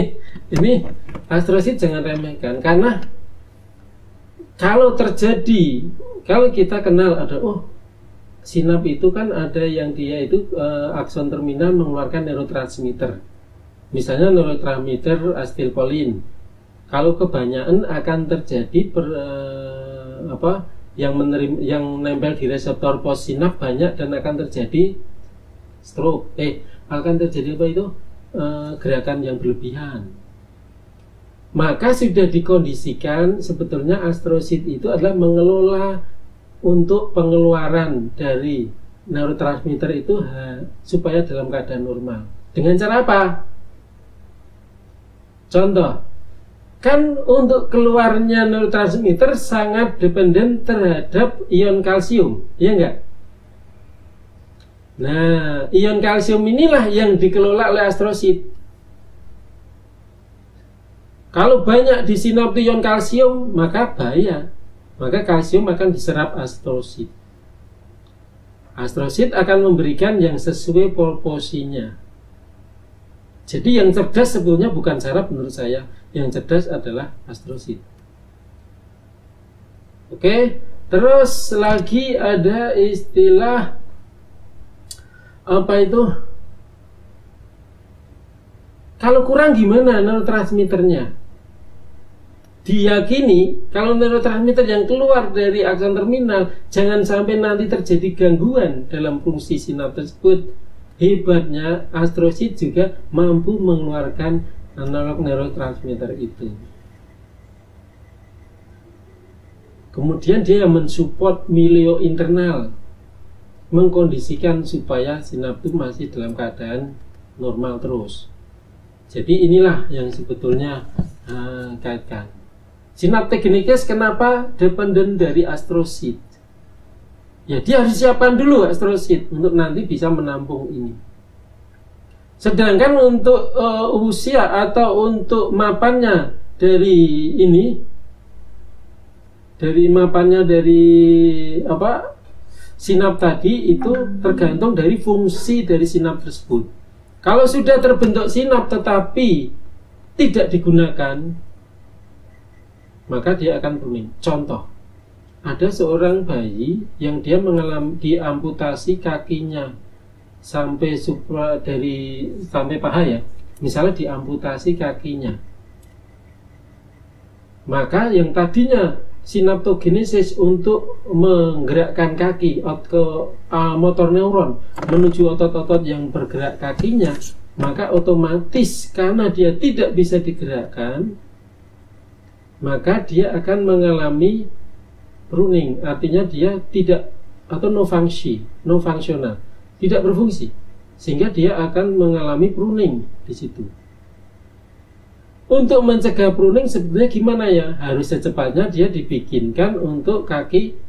ini astrosit jangan remehkan, karena kalau terjadi, kalau kita kenal ada sinap itu kan ada yang dia itu akson terminal mengeluarkan neurotransmitter. Misalnya neurotransmitter asetilkolin. Kalau kebanyakan akan terjadi yang nempel di reseptor postsinap banyak dan akan terjadi stroke. Akan terjadi apa itu? Gerakan yang berlebihan. Maka sudah dikondisikan sebetulnya astrosit itu adalah mengelola untuk pengeluaran dari neurotransmitter itu supaya dalam keadaan normal. Dengan cara apa? Contoh, kan untuk keluarnya neurotransmitter sangat dependen terhadap ion kalsium, ya enggak? Nah, ion kalsium inilah yang dikelola oleh astrosit. Kalau banyak di sinap ion kalsium, maka bahaya. Maka kalsium akan diserap astrosit. Astrosit akan memberikan yang sesuai proporsinya. Jadi yang cerdas sebetulnya bukan saraf menurut saya. Yang cerdas adalah astrosit. Oke, terus lagi ada istilah apa itu? Kalau kurang gimana neurotransmitternya? Diyakini kalau neurotransmitter yang keluar dari akson terminal jangan sampai nanti terjadi gangguan dalam fungsi sinap tersebut. Hebatnya astrosit juga mampu mengeluarkan analog neurotransmitter itu. Kemudian dia mensupport milio internal, mengkondisikan supaya sinap itu masih dalam keadaan normal terus. Jadi inilah yang sebetulnya kaitkan. Sinaptogenesis kenapa dependen dari astrosit? Ya dia harus siapkan dulu astrosit untuk nanti bisa menampung ini. Sedangkan untuk usia atau untuk mapannya dari ini, dari mapannya dari apa sinap tadi itu tergantung dari fungsi dari sinap tersebut. Kalau sudah terbentuk sinap tetapi tidak digunakan, maka dia akan pruning. Contoh, ada seorang bayi yang dia mengalami diamputasi kakinya sampai sampai paha ya, misalnya diamputasi kakinya, maka yang tadinya sinaptogenesis untuk menggerakkan kaki ke motor neuron menuju otot-otot yang bergerak kakinya, maka otomatis karena dia tidak bisa digerakkan, maka dia akan mengalami pruning, artinya dia tidak atau no functional, tidak berfungsi, sehingga dia akan mengalami pruning di situ. Untuk mencegah pruning sebenarnya gimana ya? Harus secepatnya dia dibikinkan untuk kaki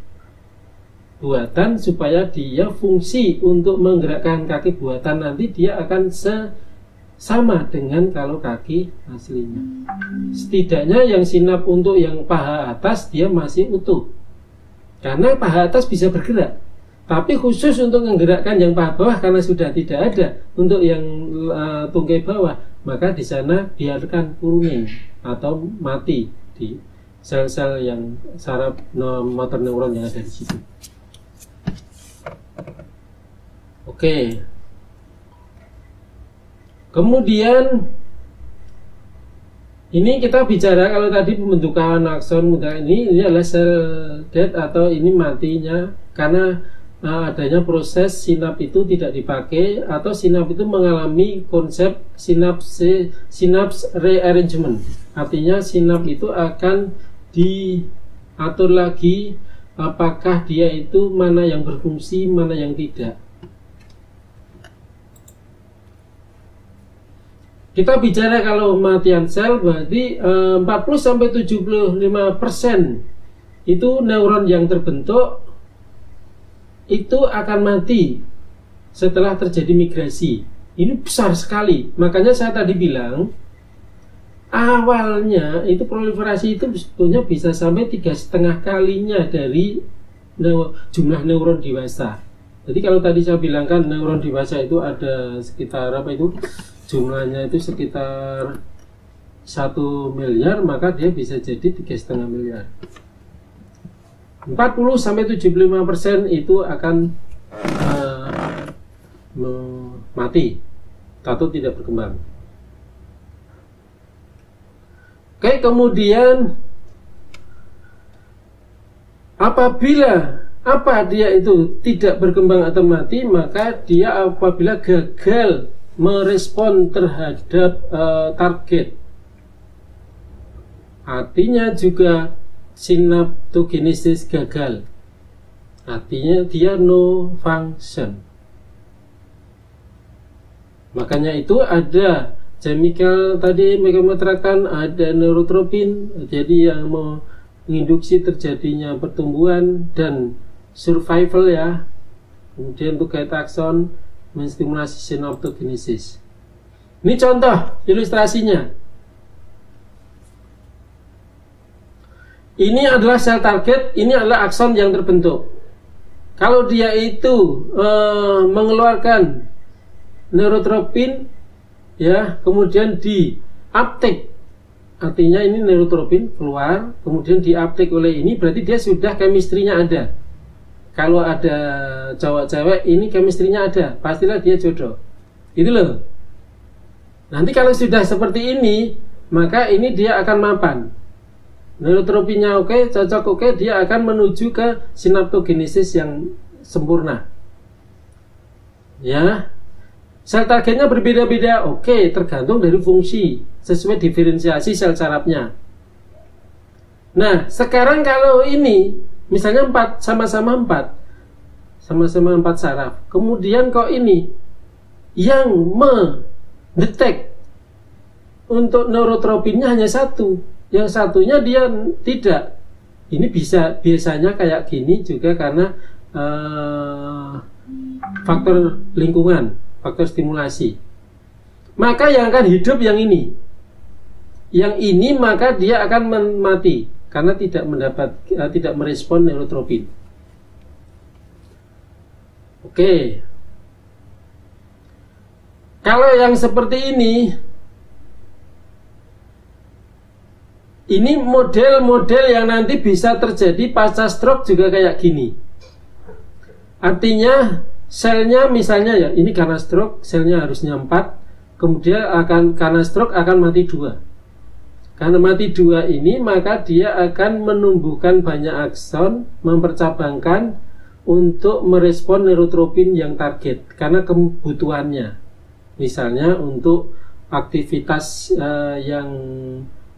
buatan supaya dia fungsi untuk menggerakkan kaki buatan nanti dia akan sama dengan kalau kaki aslinya. Setidaknya yang sinap untuk yang paha atas dia masih utuh, karena paha atas bisa bergerak. Tapi khusus untuk menggerakkan yang paha bawah karena sudah tidak ada untuk yang tungkai bawah, maka di sana biarkan pruning atau mati di sel-sel yang saraf motor neuron yang ada di situ. Oke. Kemudian ini kita bicara kalau tadi pembentukan akson ini adalah sel dead atau ini matinya karena adanya proses sinap itu tidak dipakai atau sinap itu mengalami konsep synapse rearrangement. Artinya sinap itu akan diatur lagi apakah dia itu mana yang berfungsi, mana yang tidak. Kita bicara kalau kematian sel berarti 40-75% itu neuron yang terbentuk itu akan mati setelah terjadi migrasi. Ini besar sekali. Makanya saya tadi bilang awalnya itu proliferasi itu sebetulnya bisa sampai 3,5 kalinya dari jumlah neuron dewasa. Jadi kalau tadi saya bilang kan neuron dewasa itu ada sekitar apa itu jumlahnya itu sekitar 1 miliar, maka dia bisa jadi 3,5 miliar. 40-75% itu akan mati atau tidak berkembang. Oke, kemudian apabila dia itu tidak berkembang atau mati, maka dia apabila gagal merespon terhadap target, artinya juga sinaptogenesis gagal, artinya dia no function. Makanya itu ada chemical tadi mereka menerangkan ada neurotropin, jadi yang menginduksi terjadinya pertumbuhan dan survival ya. Kemudian untuk gaeta akson menstimulasi sinaptogenesis. Ini contoh ilustrasinya. Ini adalah sel target, ini adalah akson yang terbentuk. Kalau dia itu mengeluarkan neurotropin, ya, kemudian di uptake artinya ini neurotropin keluar, kemudian diuptake oleh ini, berarti dia sudah chemistry-nya ada. Kalau ada cowok-cewek, ini chemistry-nya ada, pastilah dia jodoh. Itu loh. Nanti kalau sudah seperti ini, maka ini dia akan mapan. Neurotropinnya oke, cocok oke, dia akan menuju ke sinaptogenesis yang sempurna. Ya. Sel targetnya berbeda-beda, oke, tergantung dari fungsi, sesuai diferensiasi sel sarafnya. Nah, sekarang kalau ini, misalnya 4, sama-sama 4 saraf. Kemudian kok ini, yang mendetek untuk neurotropinnya hanya 1, yang satunya dia tidak. Ini biasanya kayak gini juga karena faktor lingkungan, faktor stimulasi. Maka yang akan hidup yang ini. Yang ini maka dia akan mati karena tidak merespon neurotropin. Oke. Kalau yang seperti ini model-model yang nanti bisa terjadi pasca stroke juga kayak gini. Artinya selnya misalnya ya, ini karena stroke selnya harusnya 4, kemudian karena stroke akan mati 2. Karena mati 2 ini maka dia akan menumbuhkan banyak akson, mempercabangkan untuk merespon neurotropin yang target karena kebutuhannya. Misalnya untuk aktivitas yang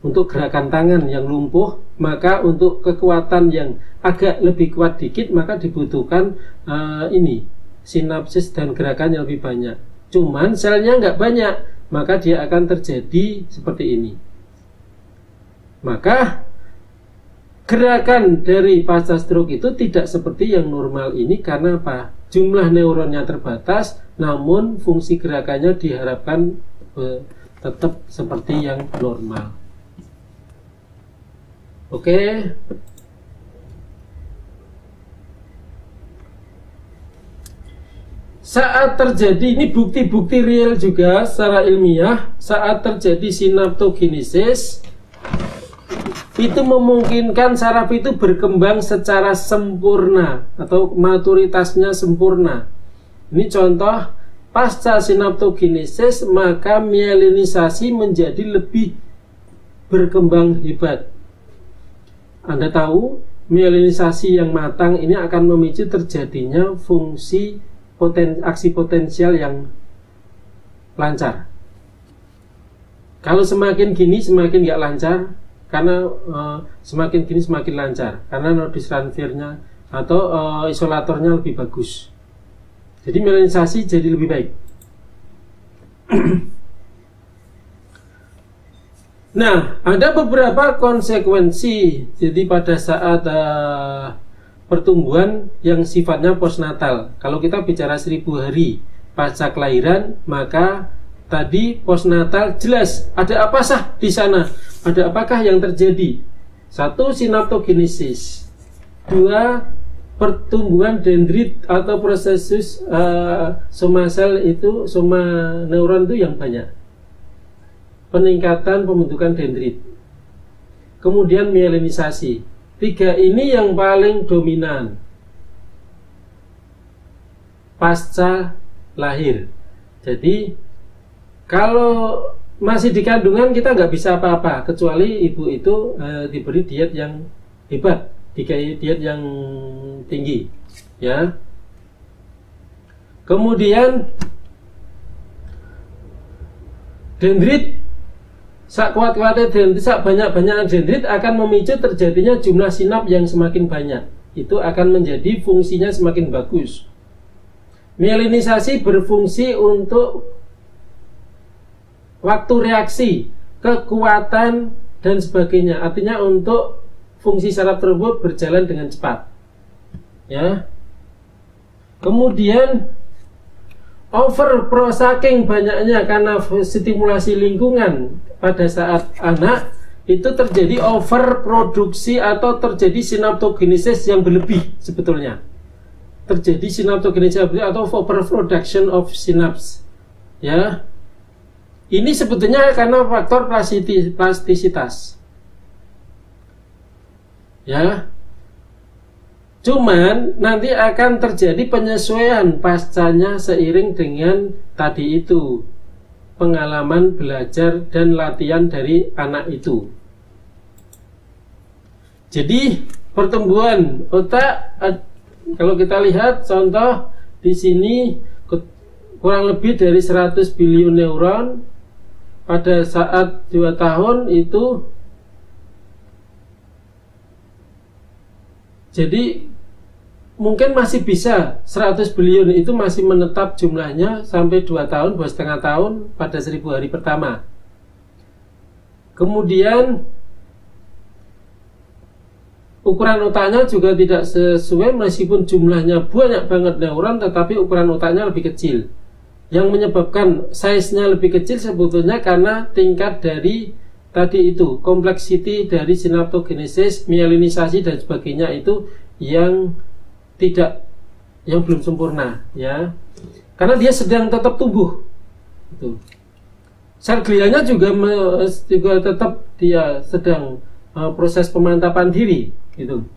untuk gerakan tangan yang lumpuh, maka untuk kekuatan yang agak lebih kuat dikit maka dibutuhkan sinapsis dan gerakan yang lebih banyak. Cuman selnya nggak banyak, maka dia akan terjadi seperti ini. Maka gerakan dari pasca stroke itu tidak seperti yang normal ini karena apa? Jumlah neuronnya terbatas, namun fungsi gerakannya diharapkan tetap seperti yang normal. Oke. Saat terjadi, ini bukti-bukti real juga secara ilmiah, saat terjadi sinaptogenesis itu memungkinkan saraf itu berkembang secara sempurna atau maturitasnya sempurna. Ini contoh pasca sinaptogenesis maka mielinisasi menjadi lebih berkembang hebat. Anda tahu mielinisasi yang matang ini akan memicu terjadinya fungsi aksi potensial yang lancar. Kalau semakin gini semakin nggak lancar, karena semakin gini semakin lancar, karena nodus transfernya atau isolatornya lebih bagus. Jadi mielinisasi jadi lebih baik. Nah, ada beberapa konsekuensi. Jadi pada saat pertumbuhan yang sifatnya postnatal, kalau kita bicara 1000 hari pasca kelahiran, maka tadi postnatal jelas ada apa sah di sana? Ada apakah yang terjadi? 1. Sinaptogenesis. 2. Pertumbuhan dendrit atau prosesus soma sel itu, soma neuron itu yang banyak. Peningkatan pembentukan dendrit. Kemudian mielinisasi. 3 ini yang paling dominan pasca lahir. Jadi kalau masih di kandungan kita nggak bisa apa-apa kecuali ibu itu diberi diet yang hebat, diet yang tinggi, ya. Kemudian dendrit, sak kuat-kuatnya dendrit, sak banyak-banyak dendrit akan memicu terjadinya jumlah sinap yang semakin banyak. Itu akan menjadi fungsinya semakin bagus. Mielinisasi berfungsi untuk waktu reaksi, kekuatan dan sebagainya. Artinya untuk fungsi saraf tersebut berjalan dengan cepat. Ya. Kemudian saking banyaknya karena stimulasi lingkungan pada saat anak itu terjadi overproduksi atau terjadi sinaptogenesis yang berlebih sebetulnya. Terjadi sinaptogenesis atau overproduction of synapse. Ya. Ini sebetulnya karena faktor plastisitas. Ya. Cuman nanti akan terjadi penyesuaian pascanya seiring dengan tadi itu, pengalaman belajar dan latihan dari anak itu. Jadi pertumbuhan otak, kalau kita lihat contoh di sini kurang lebih dari 100 bilion neuron pada saat 2 tahun itu. Jadi mungkin masih bisa 100 bilion itu masih menetap jumlahnya sampai 2 tahun, 2,5 tahun pada 1000 hari pertama. Kemudian ukuran otaknya juga tidak sesuai, meskipun jumlahnya banyak banget neuron, tetapi ukuran otaknya lebih kecil. Yang menyebabkan size-nya lebih kecil sebetulnya karena tingkat dari tadi itu, kompleksiti dari sinaptogenesis, myelinisasi dan sebagainya itu yang belum sempurna, ya, karena dia sedang tetap tumbuh. Itu. Sel glianya juga tetap dia sedang proses pemantapan diri. Gitu.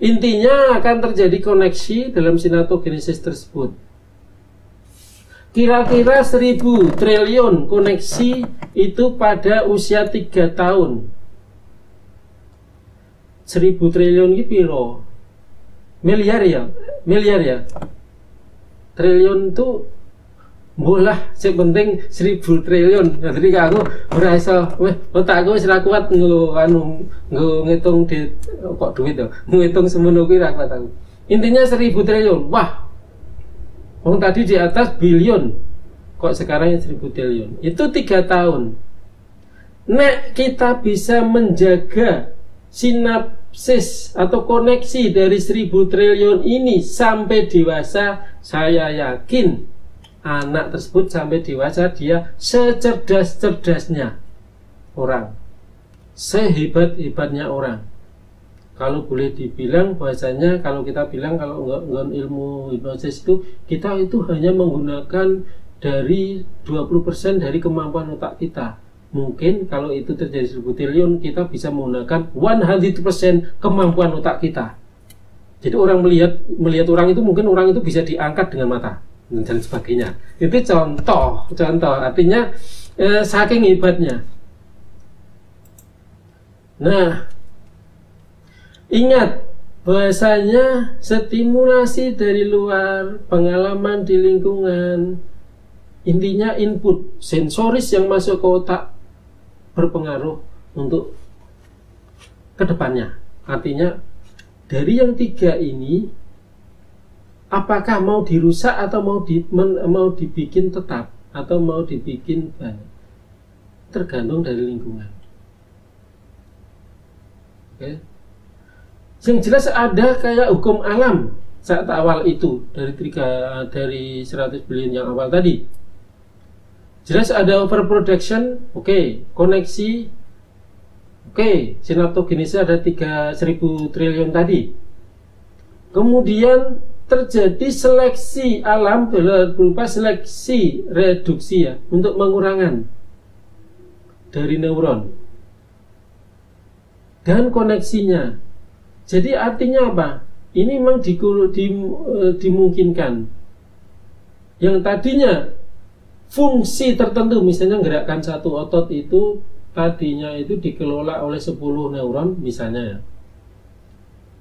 Intinya akan terjadi koneksi dalam sinaptogenesis tersebut. Kira-kira 1000 triliun koneksi itu pada usia 3 tahun. 1000 triliun itu piro? Miliar ya? Triliun itu bolah, sing penting 1000 triliun. Jadi aku ora iso, otakku wis ra kuat ngitung duit to. Ngitung semono kuwi ra kuat aku. Intinya 1000 triliun. Wah. Wong tadi di atas bilion. Kok sekarang 1000 triliun. Itu 3 tahun. Nek kita bisa menjaga sinapsis atau koneksi dari 1000 triliun ini sampai dewasa, saya yakin anak tersebut sampai dewasa dia secerdas-cerdasnya orang, sehebat-hebatnya orang. Kalau boleh dibilang bahasanya, kalau kita bilang kalau enggak ilmu hipnosis itu, kita itu hanya menggunakan dari 20% dari kemampuan otak kita. Mungkin kalau itu terjadi 1000 triliun, kita bisa menggunakan 100% kemampuan otak kita. Jadi orang melihat orang itu, mungkin orang itu bisa diangkat dengan mata dan sebagainya. Itu contoh. Artinya saking hebatnya. Nah, ingat bahasanya stimulasi dari luar, pengalaman di lingkungan, intinya input sensoris yang masuk ke otak berpengaruh untuk kedepannya. Artinya dari yang 3 ini, apakah mau dirusak atau mau dibikin tetap atau mau dibikin banyak, tergantung dari lingkungan. Oke. Yang jelas ada kayak hukum alam saat awal itu dari 100 bilion yang awal tadi. Jelas ada overproduction, oke, koneksi, oke, sinaptogenesis ada 1000 triliun tadi. Kemudian terjadi seleksi alam berupa seleksi reduksi ya, untuk pengurangan dari neuron dan koneksinya. Jadi artinya apa? Ini memang dimungkinkan. Yang tadinya fungsi tertentu, misalnya gerakan satu otot itu tadinya itu dikelola oleh 10 neuron misalnya ya.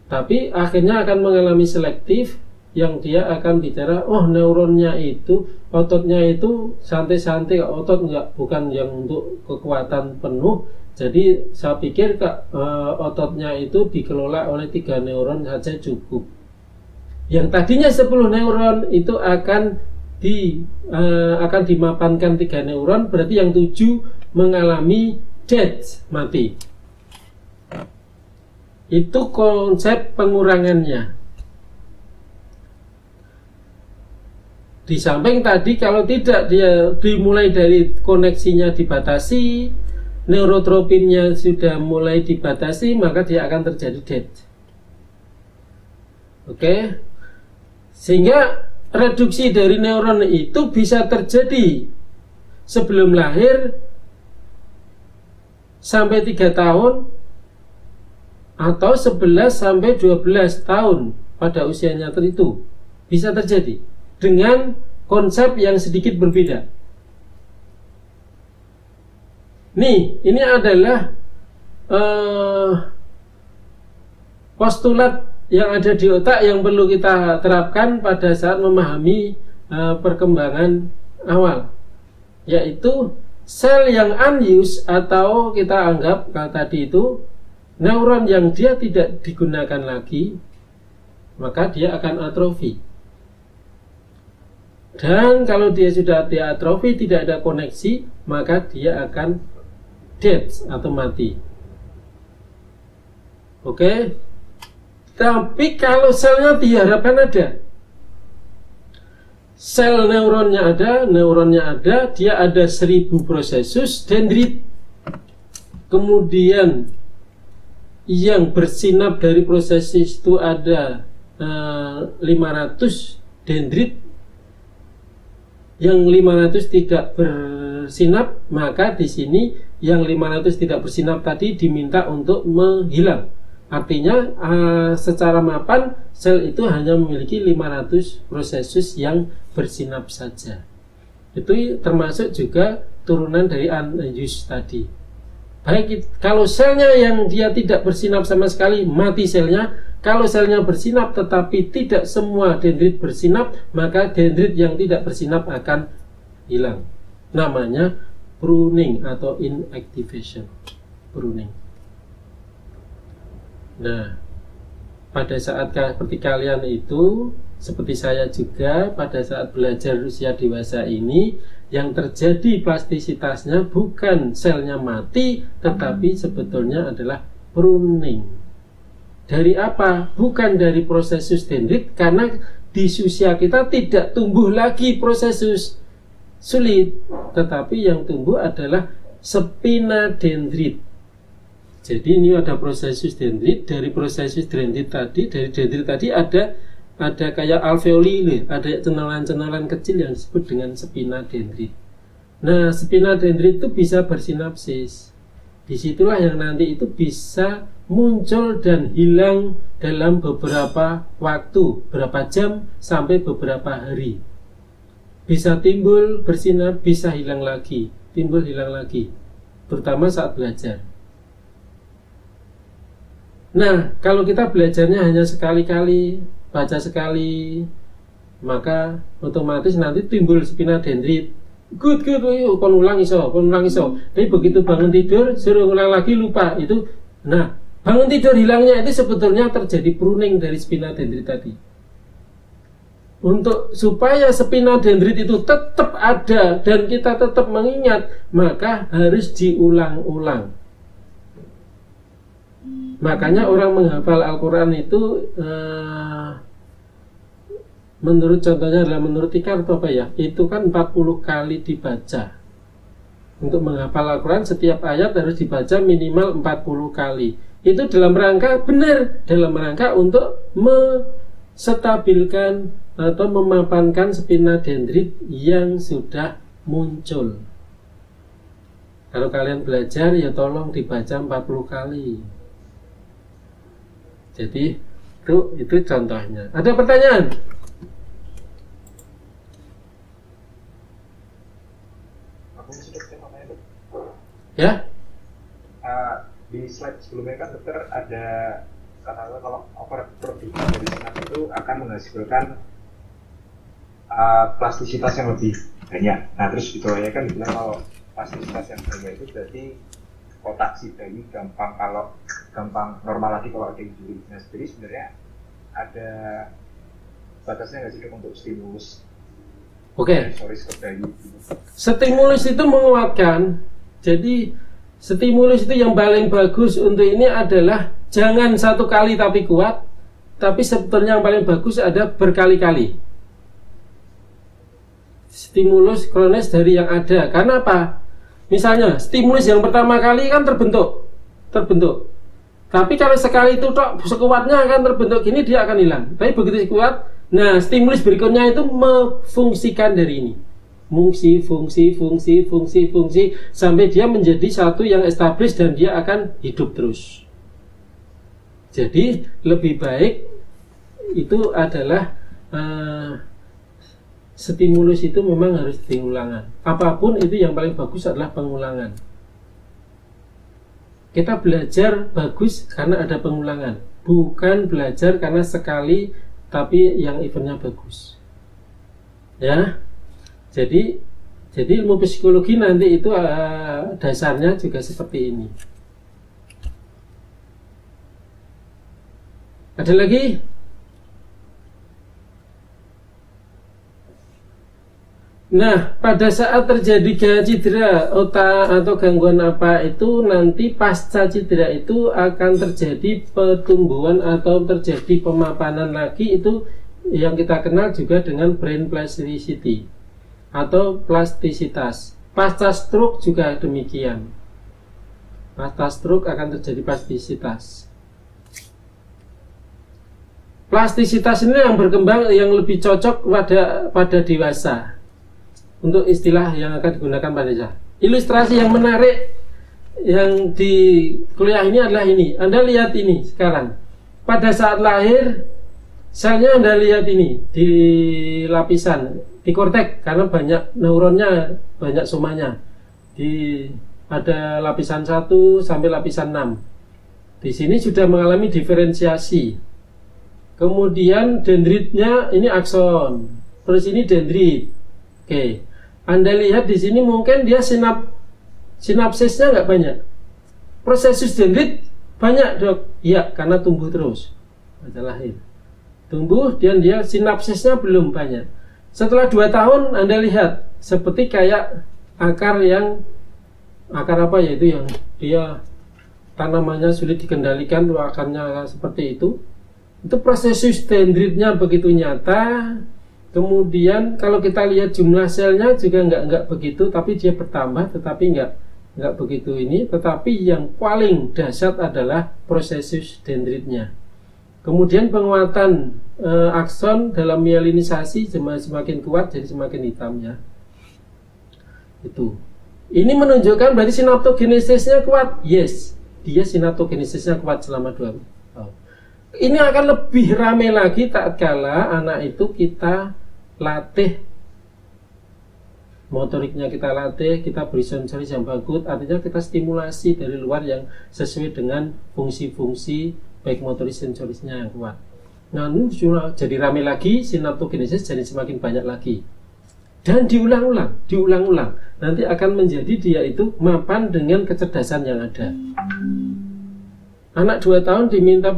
Tapi akhirnya akan mengalami selektif yang dia akan bicara, oh neuronnya itu, ototnya itu santai-santai, otot bukan yang untuk kekuatan penuh. Jadi saya pikir ototnya itu dikelola oleh 3 neuron saja cukup. Yang tadinya 10 neuron itu akan dimapankan 3 neuron, berarti yang 7 mengalami death, mati. Itu konsep pengurangannya. Di samping tadi kalau tidak dia dimulai dari koneksinya dibatasi, neurotropinnya sudah mulai dibatasi, maka dia akan terjadi death. Oke. Sehingga reduksi dari neuron itu bisa terjadi sebelum lahir sampai 3 tahun atau 11 sampai 12 tahun pada usianya tertentu. Bisa terjadi dengan konsep yang sedikit berbeda. Nih, ini adalah postulat yang ada di otak yang perlu kita terapkan pada saat memahami perkembangan awal, yaitu sel yang unused atau kita anggap kalau tadi itu neuron yang dia tidak digunakan lagi, maka dia akan atrofi. Dan kalau dia sudah diatrofi, tidak ada koneksi, maka dia akan dead atau mati. Oke. Tapi kalau selnya diharapkan ada, sel neuronnya ada, dia ada 1000 prosesus dendrit. Kemudian yang bersinap dari prosesus itu ada 500 dendrit. Yang 500 tidak bersinap, maka di sini yang 500 tidak bersinap tadi diminta untuk menghilang. Artinya secara mapan sel itu hanya memiliki 500 prosesus yang bersinap saja. Itu termasuk juga turunan dari unused tadi. Baik, kalau selnya yang dia tidak bersinap sama sekali, mati selnya. Kalau selnya bersinap tetapi tidak semua dendrit bersinap, maka dendrit yang tidak bersinap akan hilang. Namanya pruning atau inactivation. Pruning. Nah, pada saat seperti kalian itu, seperti saya juga, pada saat belajar usia dewasa ini, yang terjadi plastisitasnya bukan selnya mati, tetapi sebetulnya adalah pruning. Dari apa? Bukan dari prosesus dendrit, karena di usia kita tidak tumbuh lagi prosesus sulit, tetapi yang tumbuh adalah spina dendrit. Jadi ini ada prosesus dendrit. Dari prosesus dendrit tadi, dari dendrit tadi ada kayak alveoli, ada cenelan-cenelan kecil yang disebut dengan spina dendrit. Nah, spina dendrit itu bisa bersinapsis. Disitulah yang nanti itu bisa muncul dan hilang dalam beberapa waktu, berapa jam sampai beberapa hari. Bisa timbul, bersinar, bisa hilang lagi, timbul, hilang lagi, terutama saat belajar. Nah, kalau kita belajarnya hanya sekali-kali, baca sekali, maka otomatis nanti timbul spina dendrit. Kon ulang iso. Tapi begitu bangun tidur, suruh ulang lagi, lupa. Itu, nah, bangun tidur hilangnya itu sebetulnya terjadi pruning dari spina dendrit tadi. Untuk supaya spina dendrit itu tetap ada dan kita tetap mengingat, maka harus diulang-ulang. Makanya orang menghafal Al-Quran itu menurut contohnya adalah menurut Tikar atau apa ya, itu kan 40 kali dibaca. Untuk menghafal Al-Quran setiap ayat harus dibaca minimal 40 kali. Itu dalam rangka dalam rangka untuk menstabilkan atau memapankan spina dendrit yang sudah muncul. Kalau kalian belajar ya tolong dibaca 40 kali. Jadi itu contohnya. Ada pertanyaan? Ya? Di slide sebelumnya kan dokter ada kata kalau overproduksi dari sinap itu akan menghasilkan plastisitas yang lebih banyak. Nah terus di bawahnya kan dibilang kalau plastisitas yang banyak itu berarti otak si bayi gampang normal lagi kalau ada injury. Nah jadi sebenarnya ada batasnya nggak sih untuk stimulus? Oke. Ke bayi. Stimulus itu menguatkan. Jadi stimulus itu yang paling bagus untuk ini adalah jangan satu kali tapi kuat, tapi sebetulnya yang paling bagus ada berkali-kali. Stimulus kronis dari yang ada. Karena apa? Misalnya stimulus yang pertama kali kan terbentuk. Tapi kalau sekali itu sekuatnya akan terbentuk gini, dia akan hilang. Tapi begitu kuat, nah stimulus berikutnya itu memfungsikan dari ini. fungsi sampai dia menjadi satu yang established dan dia akan hidup terus. Jadi lebih baik itu adalah stimulus itu memang harus diulangan. Apapun itu yang paling bagus adalah pengulangan. Kita belajar bagus karena ada pengulangan, bukan belajar karena sekali tapi yang eventnya bagus. Ya. Jadi ilmu psikologi nanti itu dasarnya juga seperti ini. Ada lagi? Nah, pada saat terjadi cedera otak atau gangguan apa itu, nanti pasca cedera itu akan terjadi pertumbuhan atau terjadi pemapanan lagi, itu yang kita kenal juga dengan brain plasticity atau plastisitas. Pasca stroke juga demikian. Pasca stroke akan terjadi plastisitas. Plastisitas ini yang berkembang, yang lebih cocok pada dewasa. Untuk istilah yang akan digunakan pada dewasa. Ilustrasi yang menarik yang di kuliah ini adalah ini. Anda lihat ini sekarang. Pada saat lahir, selnya Anda lihat ini di lapisan, di korteks, karena banyak neuronnya, banyak somanya. Ada lapisan 1 sampai lapisan 6. Di sini sudah mengalami diferensiasi. Kemudian dendritnya ini akson, terus ini dendrit. Oke, Anda lihat di sini mungkin dia sinapsisnya nggak banyak. Prosesus dendrit banyak, dok. Iya, karena tumbuh terus pada lahir. Tumbuh dan dia sinapsisnya belum banyak. Setelah 2 tahun Anda lihat seperti kayak akar apa yaitu yang dia tanamannya sulit dikendalikan, akarnya seperti itu. Itu prosesus dendritnya begitu nyata. Kemudian kalau kita lihat jumlah selnya juga nggak begitu, tapi dia bertambah, tetapi nggak begitu ini. Tetapi yang paling dahsyat adalah prosesus dendritnya. Kemudian penguatan akson dalam mielinisasi semakin kuat, jadi semakin hitamnya. Itu. Ini menunjukkan berarti sinaptogenesisnya kuat. Yes, dia sinaptogenesisnya kuat selama 2 tahun. Ini akan lebih ramai lagi tatkala anak itu kita latih motoriknya, kita latih, kita beri sensoris yang bagus, artinya kita stimulasi dari luar yang sesuai dengan fungsi-fungsi baik motoris sensorisnya yang kuat. Nah, ini jadi ramai lagi, sinaptogenesis jadi semakin banyak lagi. Dan diulang-ulang. Nanti akan menjadi dia itu mapan dengan kecerdasan yang ada. Anak 2 tahun diminta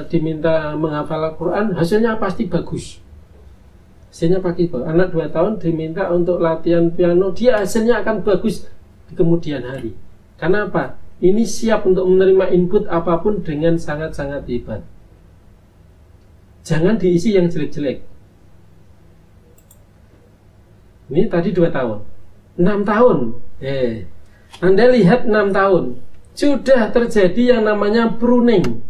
diminta menghafal Al-Quran, hasilnya pasti bagus. Anak 2 tahun diminta untuk latihan piano, dia hasilnya akan bagus di kemudian hari. Karena apa? Ini siap untuk menerima input apapun dengan sangat-sangat hebat. Jangan diisi yang jelek-jelek. Ini tadi 2 tahun. 6 tahun. Anda lihat 6 tahun. Sudah terjadi yang namanya pruning.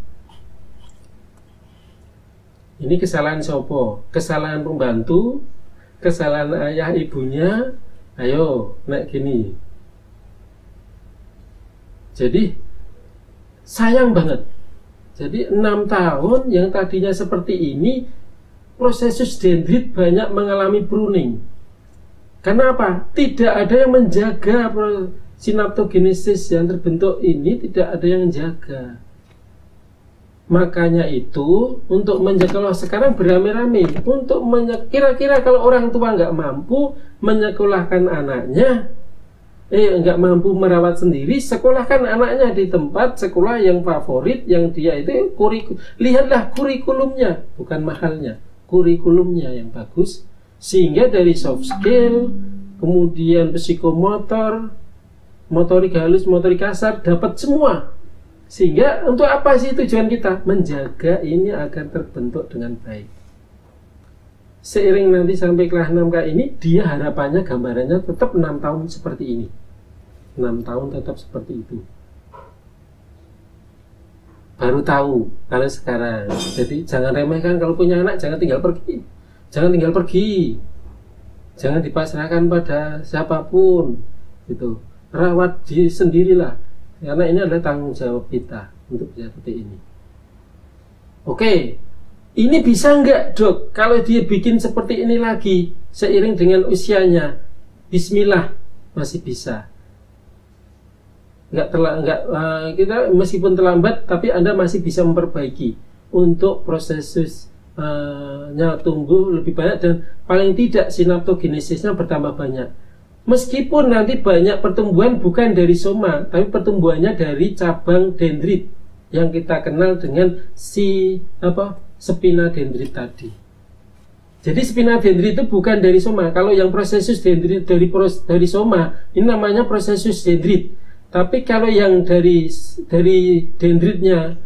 Ini kesalahan sopo, kesalahan pembantu, kesalahan ayah ibunya. Ayo, naik gini. Jadi sayang banget. Jadi 6 tahun yang tadinya seperti ini, prosesus dendrit banyak mengalami pruning. Karena apa? Tidak ada yang menjaga sinaptogenesis yang terbentuk ini, tidak ada yang menjaga. Makanya itu untuk menjaga, kalau sekarang beramai-ramai untuk kira-kira kalau orang tua nggak mampu menyekolahkan anaknya, nggak mampu merawat sendiri, sekolahkan anaknya di tempat sekolah yang favorit, yang dia itu lihatlah kurikulumnya, bukan mahalnya, kurikulumnya yang bagus, sehingga dari soft skill, kemudian psikomotor, motorik halus, motorik kasar, dapat semua. Sehingga untuk apa sih tujuan kita? Menjaga ini agar terbentuk dengan baik. Seiring nanti sampai kelas 6K ini, dia harapannya gambarannya tetap 6 tahun seperti ini. 6 tahun tetap seperti itu. Baru tahu kalau sekarang. Jadi jangan remehkan kalau punya anak, jangan tinggal pergi. Jangan tinggal pergi. Jangan dipasrahkan pada siapapun, gitu. Rawat diri sendirilah, karena ini adalah tanggung jawab kita untuk bisa seperti ini. Oke, ini bisa nggak dok kalau dia bikin seperti ini lagi seiring dengan usianya? Bismillah, masih bisa. Kita meskipun terlambat, tapi Anda masih bisa memperbaiki untuk prosesnya tumbuh lebih banyak dan paling tidak sinaptogenesisnya bertambah banyak. Meskipun nanti banyak pertumbuhan bukan dari soma, tapi pertumbuhannya dari cabang dendrit yang kita kenal dengan spina dendrit tadi. Jadi spina dendrit itu bukan dari soma. Kalau yang prosesus dendrit dari soma, ini namanya prosesus dendrit. Tapi kalau yang dari dendritnya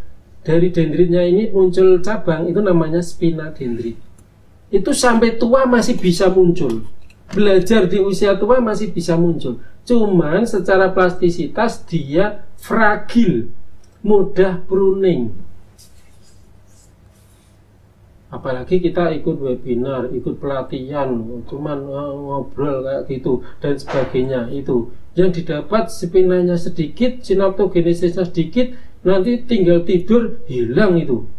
ini muncul cabang, itu namanya spina dendrit. Itu sampai tua masih bisa muncul. Belajar di usia tua masih bisa muncul. Cuman secara plastisitas dia fragil, mudah pruning. Apalagi kita ikut webinar, ikut pelatihan, cuman ngobrol kayak gitu dan sebagainya. Itu yang didapat spinanya sedikit, sinaptogenesisnya sedikit, nanti tinggal tidur hilang itu.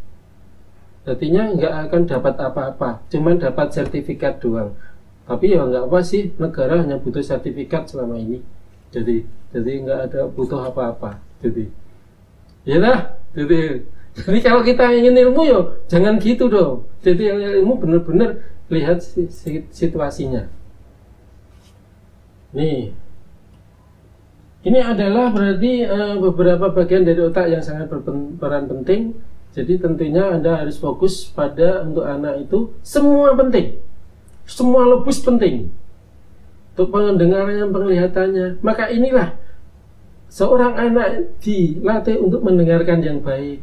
Artinya nggak akan dapat apa-apa, cuman dapat sertifikat doang. Tapi ya nggak apa sih, negara hanya butuh sertifikat selama ini. Jadi nggak ada butuh apa-apa. Jadi kalau kita ingin ilmu yo jangan gitu dong. Jadi yang ilmu benar-benar lihat situasinya. Nih, ini adalah berarti beberapa bagian dari otak yang sangat berperan penting. Jadi tentunya Anda harus fokus pada untuk anak itu semua penting. Semua lobus penting untuk pendengarannya, penglihatannya. Maka inilah seorang anak dilatih untuk mendengarkan yang baik,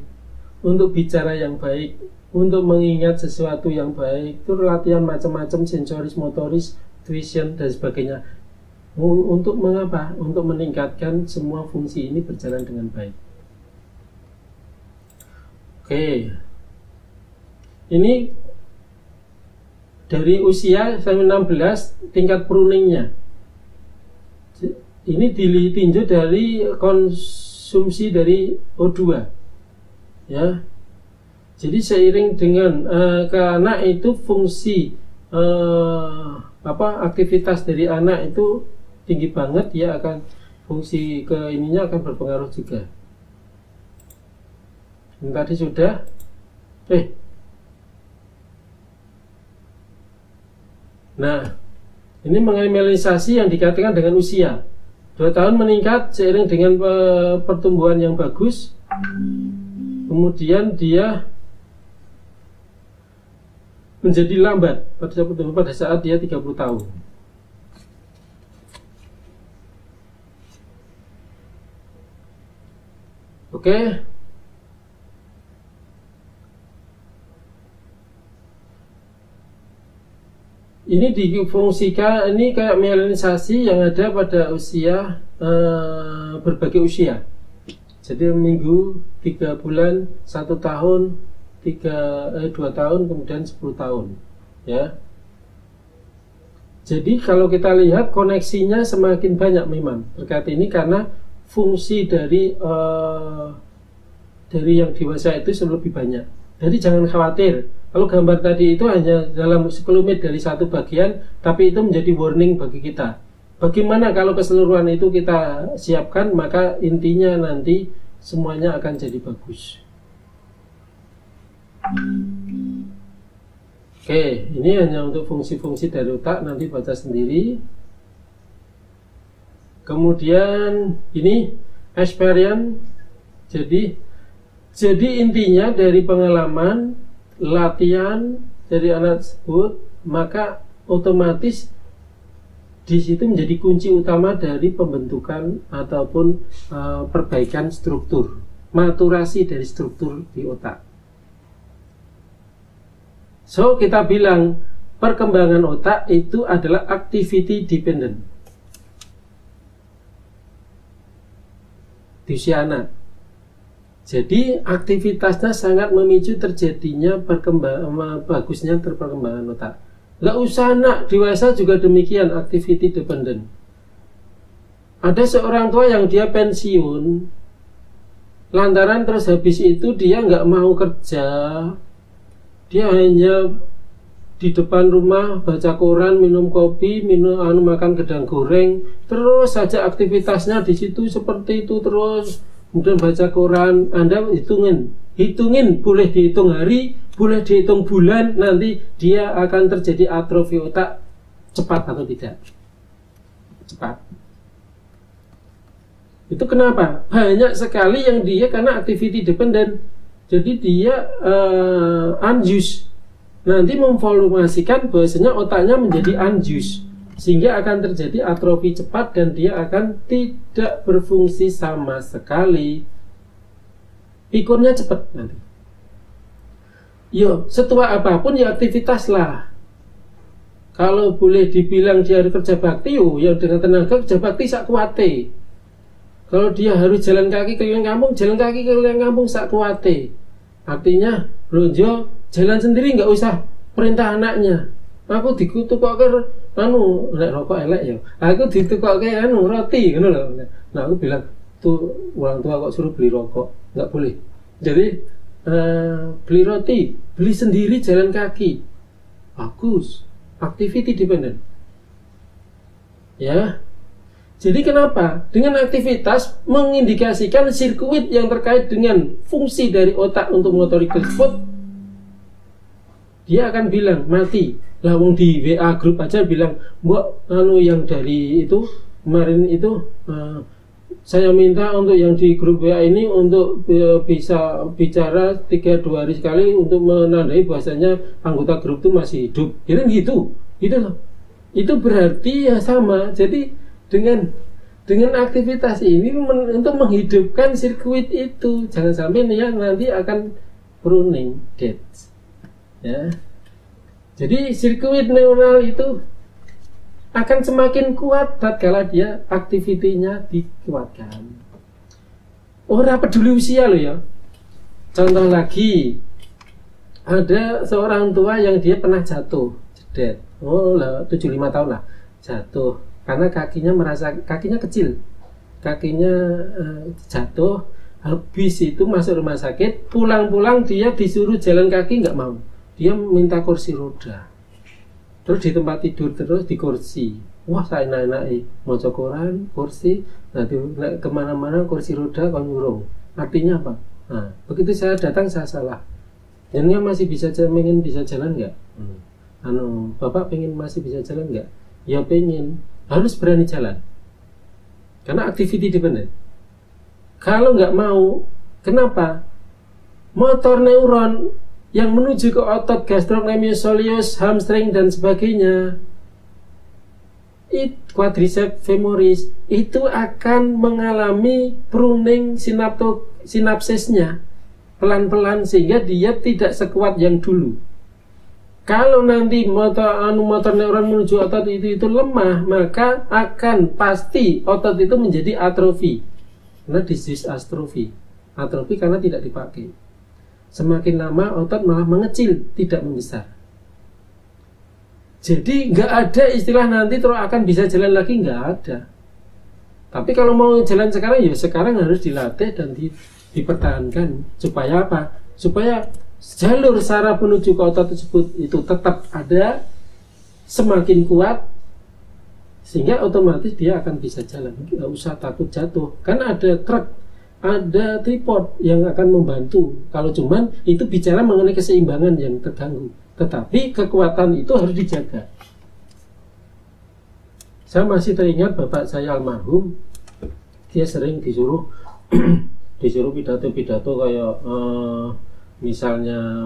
untuk bicara yang baik, untuk mengingat sesuatu yang baik. Itu latihan macam-macam, sensoris, motoris, tuition dan sebagainya. Untuk mengapa? Untuk meningkatkan semua fungsi ini berjalan dengan baik. Oke, ini dari usia sampai 16 tingkat pruningnya. Ini ditinjau dari konsumsi dari O2, ya. Jadi seiring dengan ke anak itu fungsi aktivitas dari anak itu tinggi banget, ya akan fungsi ke ininya akan berpengaruh juga. Ini tadi sudah. Nah, ini mengenai melanisasi yang dikatakan dengan usia 2 tahun meningkat seiring dengan pertumbuhan yang bagus. Kemudian dia menjadi lambat pada saat dia 30 tahun. Oke. Ini difungsikan, ini kayak melanisasi yang ada pada usia berbagai usia. Jadi minggu, 3 bulan, 1 tahun, 2 tahun, kemudian 10 tahun, ya. Jadi kalau kita lihat koneksinya semakin banyak memang terkait ini karena fungsi dari yang dewasa itu lebih banyak. Jadi jangan khawatir. Kalau gambar tadi itu hanya dalam sekelumit dari satu bagian, tapi itu menjadi warning bagi kita. Bagaimana kalau keseluruhan itu kita siapkan, maka intinya nanti semuanya akan jadi bagus. Oke, ini hanya untuk fungsi-fungsi dari otak, nanti baca sendiri. Kemudian ini experience. Jadi intinya dari pengalaman latihan dari anak tersebut, maka otomatis di situ menjadi kunci utama dari pembentukan ataupun perbaikan struktur, maturasi dari struktur di otak. So kita bilang perkembangan otak itu adalah activity dependent di usia anak. Jadi aktivitasnya sangat memicu terjadinya bagusnya perkembangan otak. Nggak usah anak, dewasa juga demikian, activity dependent. Ada seorang tua yang dia pensiun, lantaran terus habis itu dia nggak mau kerja, dia hanya di depan rumah baca koran, minum kopi, makan gedang goreng, terus saja aktivitasnya di situ seperti itu terus. Kemudian baca koran, Anda hitungin, boleh dihitung hari, boleh dihitung bulan, nanti dia akan terjadi atrofi otak cepat atau tidak? Cepat. Itu kenapa? Banyak sekali yang dia karena activity dependent. Jadi dia unused. Nanti memvolumasikan bahwasanya otaknya menjadi unused, sehingga akan terjadi atrofi cepat dan dia akan tidak berfungsi sama sekali. Pikurnya cepat nanti. Yo, setua apapun ya aktivitas lah. Kalau boleh dibilang dia harus kerja bakti, yang dengan tenaga kerja bakti sak kuate. Kalau dia harus jalan kaki keliling kampung, jalan kaki keliling kampung sak kuate. Artinya, lonjo jalan sendiri, nggak usah perintah anaknya. Aku dikutukoke nek rokok elek ya. Aku ditukoke roti ngono lho. Nah, aku bilang, tuh orang tua kok suruh beli rokok, nggak boleh. Jadi beli roti, beli sendiri jalan kaki. Bagus, activity dependent. Ya. Jadi kenapa? Dengan aktivitas mengindikasikan sirkuit yang terkait dengan fungsi dari otak untuk motorik tersebut, dia akan bilang mati. Lawang di WA grup aja bilang, "Mbok yang dari itu kemarin itu saya minta untuk yang di grup WA ini untuk bisa bicara 2 hari sekali untuk menandai bahwasanya anggota grup itu masih hidup." Kira gitu loh. Itu berarti ya sama. Jadi dengan aktivitas ini untuk menghidupkan sirkuit itu, jangan sampai nanti akan pruning dead. Ya. Jadi sirkuit neural itu akan semakin kuat tatkala dia aktivitinya dikuatkan. Ora peduli usia loh ya. Contoh lagi, ada seorang tua yang dia pernah jatuh, jedet. 75 tahun lah, jatuh. Karena kakinya kecil, kakinya jatuh, habis itu masuk rumah sakit, pulang-pulang dia disuruh jalan kaki nggak mau, dia minta kursi roda, terus di tempat tidur terus di kursi. Wah, saya enak-enak mau koran kursi, nanti kemana-mana kursi roda kon nyuruh. Artinya apa? Nah, begitu saya datang saya salah. Jadinya masih pengen bisa jalan nggak? Bapak pengen masih bisa jalan nggak? Ya pengen. Harus berani jalan karena activity dependent. Kalau nggak mau, kenapa? Motor neuron yang menuju ke otot gastrocnemius, hamstring dan sebagainya, quadriceps femoris itu akan mengalami pruning sinapsisnya pelan-pelan sehingga dia tidak sekuat yang dulu. Kalau nanti motor neuron menuju otot itu lemah, maka akan pasti otot itu menjadi atrofi. Karena disease atrofi. Atrofi karena tidak dipakai. Semakin lama otot malah mengecil, tidak membesar. Jadi nggak ada istilah nanti terus akan bisa jalan lagi, nggak ada. Tapi kalau mau jalan sekarang, ya sekarang harus dilatih dan dipertahankan. Supaya apa? Supaya jalur saraf menuju ke otot tersebut itu tetap ada, semakin kuat, sehingga otomatis dia akan bisa jalan. Nggak usah takut jatuh, karena ada truk, ada tripod yang akan membantu. Kalau cuman itu bicara mengenai keseimbangan yang terganggu, tetapi kekuatan itu harus dijaga. Saya masih teringat bapak saya almarhum, dia sering disuruh pidato kayak misalnya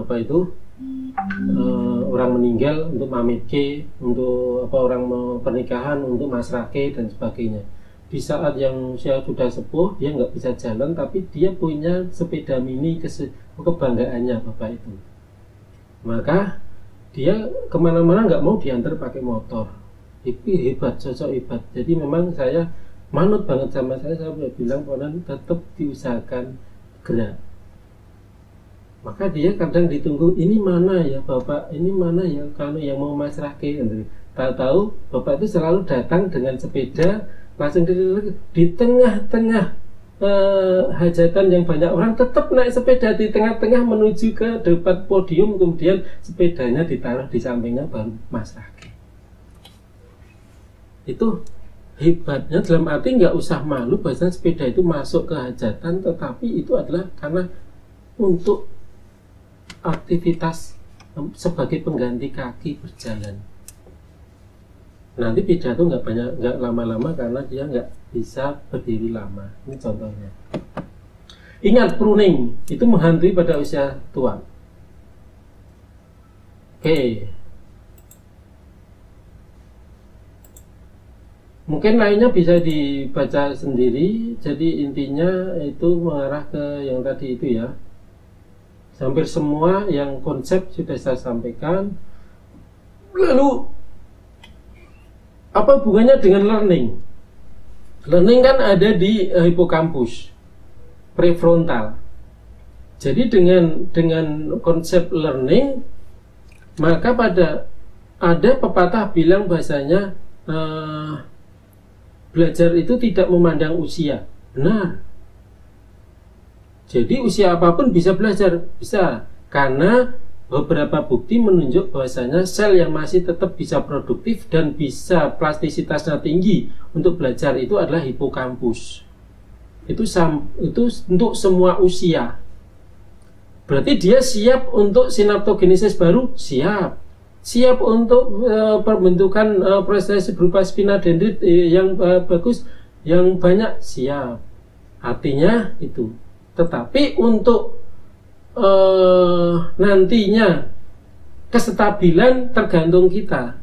orang meninggal untuk mamitke, untuk orang mau pernikahan, untuk masrake dan sebagainya. Di saat yang usia sudah sepuh, dia nggak bisa jalan, tapi dia punya sepeda mini kebanggaannya bapak itu. Maka dia kemana-mana nggak mau diantar pakai motor. Itu hebat, sosok hebat. Jadi memang saya manut banget sama saya bilang ponan tetap diusahakan gerak. Maka dia kadang ditunggu, ini mana ya Bapak, ini mana ya kalau yang mau masrahke. Tahu-tahu Bapak itu selalu datang dengan sepeda, langsung di tengah-tengah hajatan yang banyak orang, tetap naik sepeda di tengah-tengah menuju ke depan podium, kemudian sepedanya ditaruh di sampingnya baru masrahke. Itu hebatnya, dalam arti nggak usah malu bahwa sepeda itu masuk ke hajatan, tetapi itu adalah karena untuk aktivitas sebagai pengganti kaki berjalan. Nanti pidato nggak lama-lama karena dia nggak bisa berdiri lama. Ini contohnya. Ingat, pruning itu menghantui pada usia tua. Oke. Mungkin lainnya bisa dibaca sendiri. Jadi intinya itu mengarah ke yang tadi itu ya. Hampir semua yang konsep sudah saya sampaikan. Lalu apa hubungannya dengan learning? Learning kan ada di hipokampus prefrontal. Jadi dengan konsep learning, maka ada pepatah bilang bahasanya belajar itu tidak memandang usia. Benar. Jadi usia apapun bisa belajar, bisa. Karena beberapa bukti menunjuk bahwasanya sel yang masih tetap bisa produktif dan bisa plastisitasnya tinggi untuk belajar itu adalah hipokampus. Itu untuk semua usia. Berarti dia siap untuk sinaptogenesis baru, siap. Siap untuk pembentukan proses berupa spina dendrit yang bagus, yang banyak, siap. Artinya itu. Tetapi untuk nantinya kestabilan tergantung kita.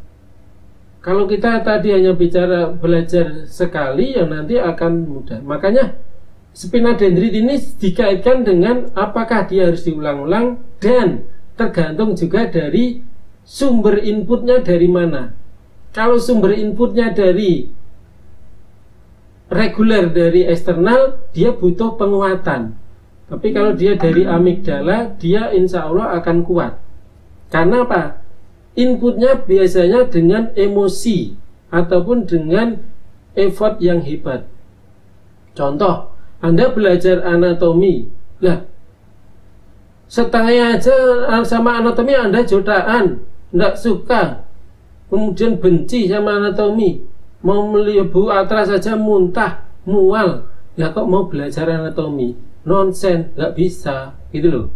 Kalau kita tadi hanya bicara belajar sekali, yang nanti akan mudah. Makanya spina dendrit ini dikaitkan dengan apakah dia harus diulang-ulang, dan tergantung juga dari sumber inputnya dari mana. Kalau sumber inputnya dari reguler, dari eksternal, dia butuh penguatan. Tapi kalau dia dari amigdala, dia insya Allah akan kuat. Karena apa? Inputnya biasanya dengan emosi ataupun dengan effort yang hebat. Contoh, Anda belajar anatomi, lah setengah aja sama anatomi Anda jotaan, tidak suka, kemudian benci sama anatomi, mau melihat Bu Atra saja muntah, mual, lah kok mau belajar anatomi? Nonsen, nggak bisa, gitu loh.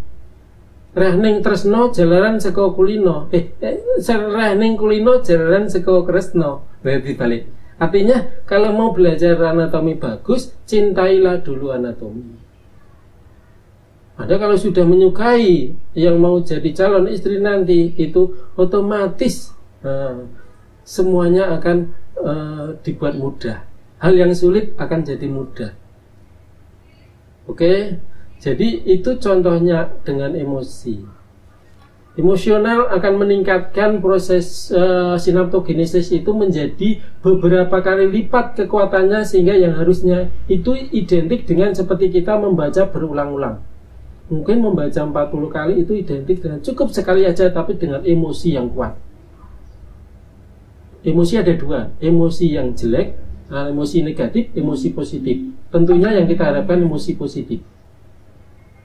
Rehning tresno jalaran seko kulino, rehning kulino jalaran seko kresno. Berarti balik. Artinya kalau mau belajar anatomi bagus, cintailah dulu anatomi. Ada kalau sudah menyukai yang mau jadi calon istri nanti, itu otomatis semuanya akan dibuat mudah. Hal yang sulit akan jadi mudah. Oke, jadi itu contohnya dengan emosi. Emosional akan meningkatkan proses sinaptogenesis itu menjadi beberapa kali lipat kekuatannya, sehingga yang harusnya itu identik dengan seperti kita membaca berulang-ulang. Mungkin membaca 40 kali itu identik dengan cukup sekali aja, tapi dengan emosi yang kuat. Emosi ada dua, emosi yang jelek, emosi negatif, emosi positif. Tentunya yang kita harapkan emosi positif.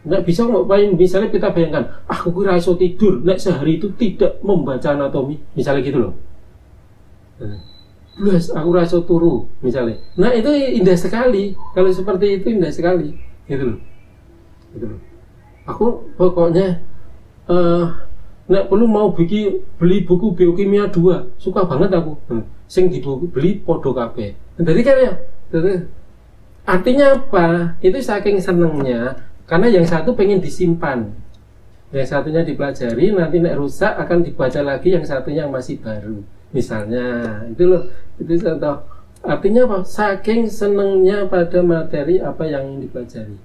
Nggak bisa ngapain, misalnya kita bayangkan, aku kira iso tidur, nek sehari itu tidak membaca anatomi, misalnya gitu loh. Plus aku rasa turu, misalnya. Nah itu indah sekali, kalau seperti itu indah sekali, gitu loh. Gitu loh. Aku pokoknya nek perlu mau beli buku biokimia 2, suka banget aku. Sing dibeli podo kabeh. Jadi kan ya, artinya apa? Itu saking senengnya, karena yang satu pengen disimpan, yang satunya dipelajari, nanti nek rusak akan dibaca lagi yang satunya yang masih baru. Misalnya, itu loh, itu contoh. Artinya apa? Saking senengnya pada materi apa yang dipelajari.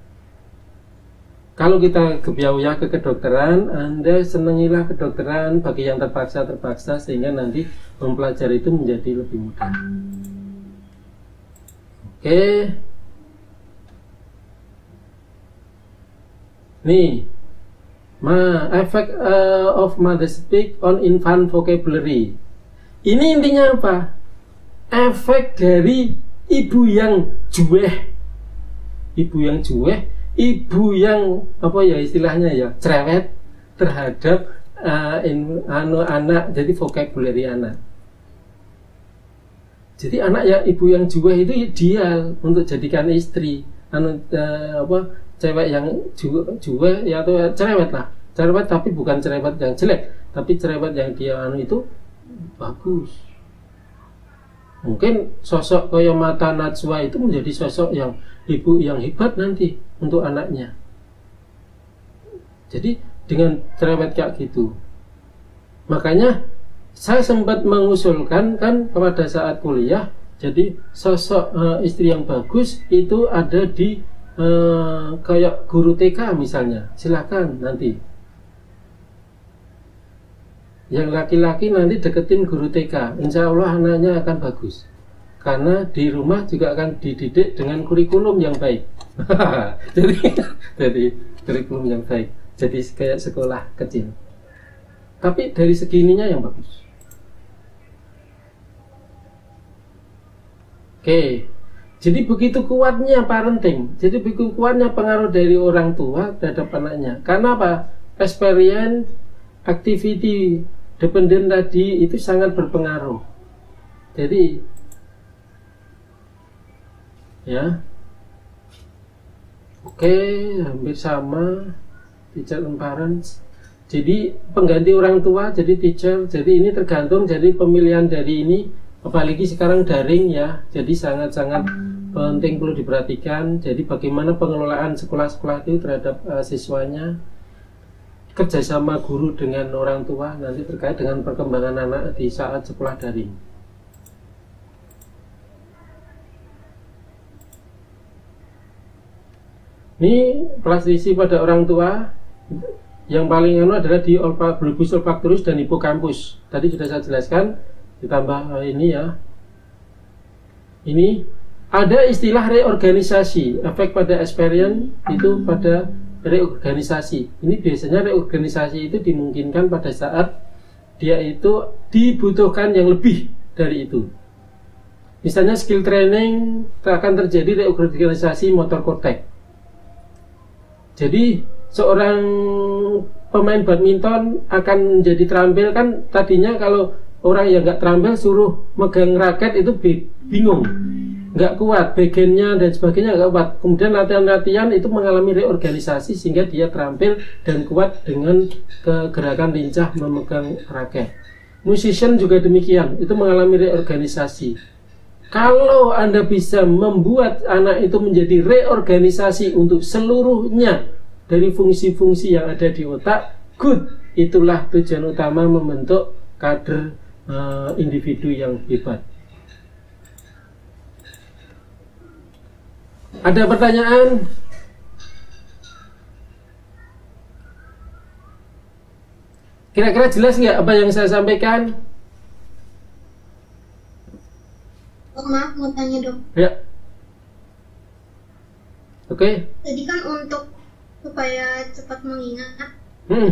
Kalau kita kebiauya ke kedokteran, Anda senangilah kedokteran bagi yang terpaksa sehingga nanti mempelajari itu menjadi lebih mudah. Oke. Nih, Effect of mother speak on infant vocabulary. Ini intinya apa? Efek dari ibu yang juweh, ibu yang apa ya istilahnya ya, cerewet terhadap anak, jadi vocabulary anak. Jadi anak ya ibu yang juweh itu ideal untuk jadikan istri. Cewek yang juweh ya atau cerewet lah, cerewet tapi bukan cerewet yang jelek, tapi cerewet yang dia itu bagus. Mungkin sosok kaya Mata Najwa itu menjadi sosok yang ibu yang hebat nanti untuk anaknya. Jadi dengan cerewet kayak gitu, makanya saya sempat mengusulkan kan pada saat kuliah, jadi sosok istri yang bagus itu ada di kayak guru TK misalnya, silakan nanti yang laki-laki nanti deketin guru TK, insya Allah anaknya akan bagus karena di rumah juga akan dididik dengan kurikulum yang baik. jadi kurikulum yang baik, jadi kayak sekolah kecil tapi dari segininya yang bagus. Oke. Jadi begitu kuatnya parenting, jadi begitu kuatnya pengaruh dari orang tua terhadap anaknya. Karena apa? Experience, activity, dependent tadi itu sangat berpengaruh. Jadi, ya, oke, hampir sama, teacher and parents. Jadi pengganti orang tua, jadi teacher. Jadi ini tergantung dari pemilihan dari ini. Apalagi sekarang daring ya, jadi sangat-sangat penting perlu diperhatikan. Jadi bagaimana pengelolaan sekolah-sekolah itu terhadap siswanya, kerjasama guru dengan orang tua nanti terkait dengan perkembangan anak di saat sekolah daring. Ini plastisi pada orang tua yang paling adalah di bulbus olfaktorius dan hipokampus. Tadi sudah saya jelaskan. Ditambah ini ya, ini ada istilah reorganisasi, efek pada experience itu pada reorganisasi. Ini biasanya reorganisasi itu dimungkinkan pada saat dia itu dibutuhkan yang lebih dari itu. Misalnya skill training akan terjadi reorganisasi motor korteks. Jadi seorang pemain badminton akan menjadi terampil kan, tadinya kalau orang yang nggak terampil suruh megang raket itu bingung, nggak kuat, bagiannya dan sebagainya nggak kuat. Kemudian latihan-latihan itu mengalami reorganisasi sehingga dia terampil dan kuat dengan gerakan lincah memegang raket. Musician juga demikian, itu mengalami reorganisasi. Kalau Anda bisa membuat anak itu menjadi reorganisasi untuk seluruhnya dari fungsi-fungsi yang ada di otak, good, itulah tujuan utama membentuk kader individu yang hebat. Ada pertanyaan? Kira-kira jelas nggak apa yang saya sampaikan? Oh, maaf, mau tanya dok. Ya. Oke. Tadi kan untuk supaya cepat mengingat,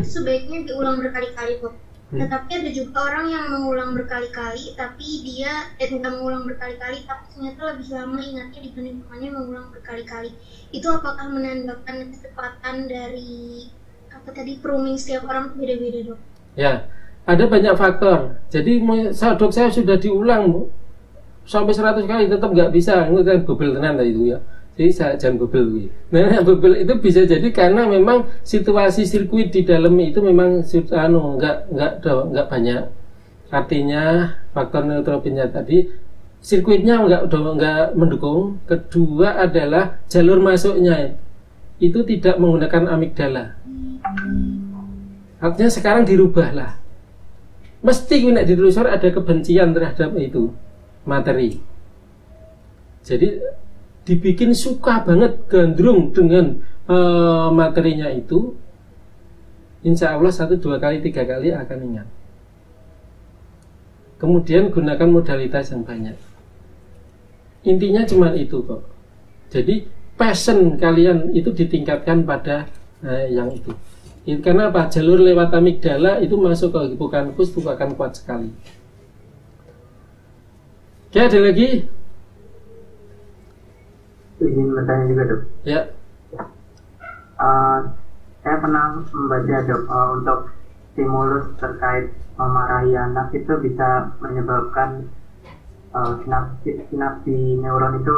sebaiknya diulang berkali-kali dok. Tetapi ada juga orang yang mengulang berkali-kali, tapi dia tidak mengulang berkali-kali, tapi ternyata lebih lama ingatnya dibanding temannya mengulang berkali-kali. Itu apakah menandakan kecepatan dari pruning setiap orang beda-beda dok? Ya, ada banyak faktor. Jadi dok saya sudah diulang sampai 100 kali tetap nggak bisa, itu kan bebel tenan itu ya. Jadi saya jangan bebel. Nah, bebel itu bisa jadi karena memang situasi sirkuit di dalam itu memang nggak banyak. Artinya faktor neutropinnya tadi sirkuitnya nggak mendukung. Kedua adalah jalur masuknya itu tidak menggunakan amigdala. Artinya sekarang dirubahlah. Mesti nek ditelusur ada kebencian terhadap itu materi. Jadi dibikin suka banget, gandrung dengan materinya itu, insya Allah 1, 2 kali, 3 kali akan ingat. Kemudian gunakan modalitas yang banyak. Intinya cuma itu kok. Jadi passion kalian itu ditingkatkan pada yang itu. Itu karena apa? Jalur lewat amigdala itu masuk ke hipokampus itu akan kuat sekali. Oke, ada lagi? Izin bertanya juga dok. Ya. Saya pernah membaca dok, untuk stimulus terkait memarahi anak itu bisa menyebabkan sinapsi neuron itu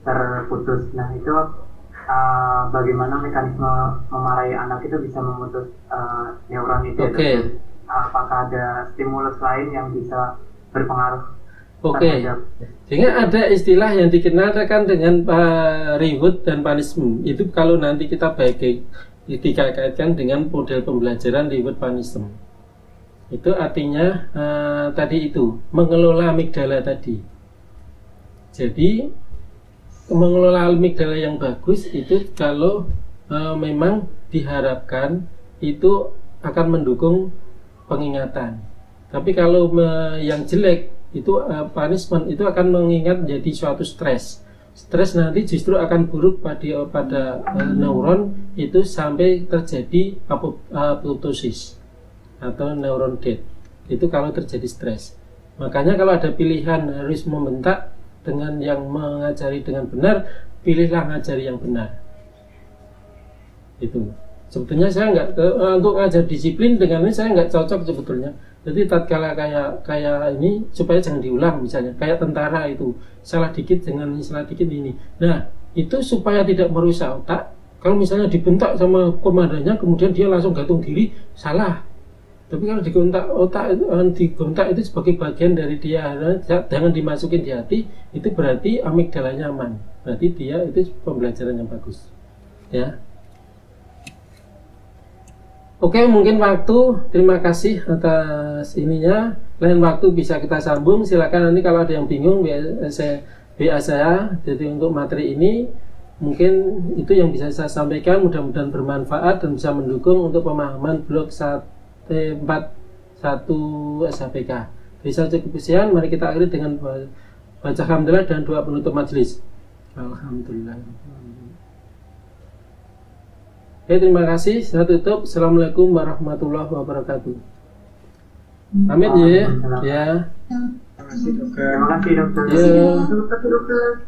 terputus. Nah itu bagaimana mekanisme memarahi anak itu bisa memutus neuron itu? Oke. Apakah ada stimulus lain yang bisa berpengaruh? Oke. Sehingga ada istilah yang dikenalkan dengan reward dan punishment. Itu kalau nanti kita dikaitkan dengan model pembelajaran reward punishment. Itu artinya tadi itu mengelola amigdala tadi. Jadi mengelola amigdala yang bagus itu kalau memang diharapkan itu akan mendukung peningatan. Tapi kalau yang jelek itu punishment itu akan mengingat jadi suatu stres. Stres nanti justru akan buruk pada neuron itu sampai terjadi apoptosis atau neuron death. Itu kalau terjadi stres. Makanya kalau ada pilihan harus membentak dengan yang mengajari dengan benar, pilihlah ngajari yang benar. Itu. Sebetulnya saya nggak untuk ngajar disiplin dengan ini saya nggak cocok sebetulnya. Jadi tatkala kayak ini supaya jangan diulang, misalnya kayak tentara itu salah dikit dengan salah dikit ini. Nah itu supaya tidak merusak otak. Kalau misalnya dibentak sama komandannya kemudian dia langsung gantung diri, salah. Tapi kalau digontak itu sebagai bagian dari dia, jangan dimasukin di hati. Itu berarti amigdalanya aman. Berarti dia itu pembelajaran yang bagus. Ya. Oke, mungkin waktu. Terima kasih atas ininya. Lain waktu bisa kita sambung. Silakan nanti kalau ada yang bingung WA saya. Jadi untuk materi ini mungkin itu yang bisa saya sampaikan. Mudah-mudahan bermanfaat dan bisa mendukung untuk pemahaman blok 41 SHPK. Bisa cukup sekian. Mari kita akhiri dengan baca hamdalah dan doa penutup majelis. Alhamdulillah. Oke, terima kasih. Saya tutup. Assalamualaikum warahmatullahi wabarakatuh. Amin ya. Ya. Terima kasih dokter. Terima kasih dokter. Ya. Terima kasih dokter.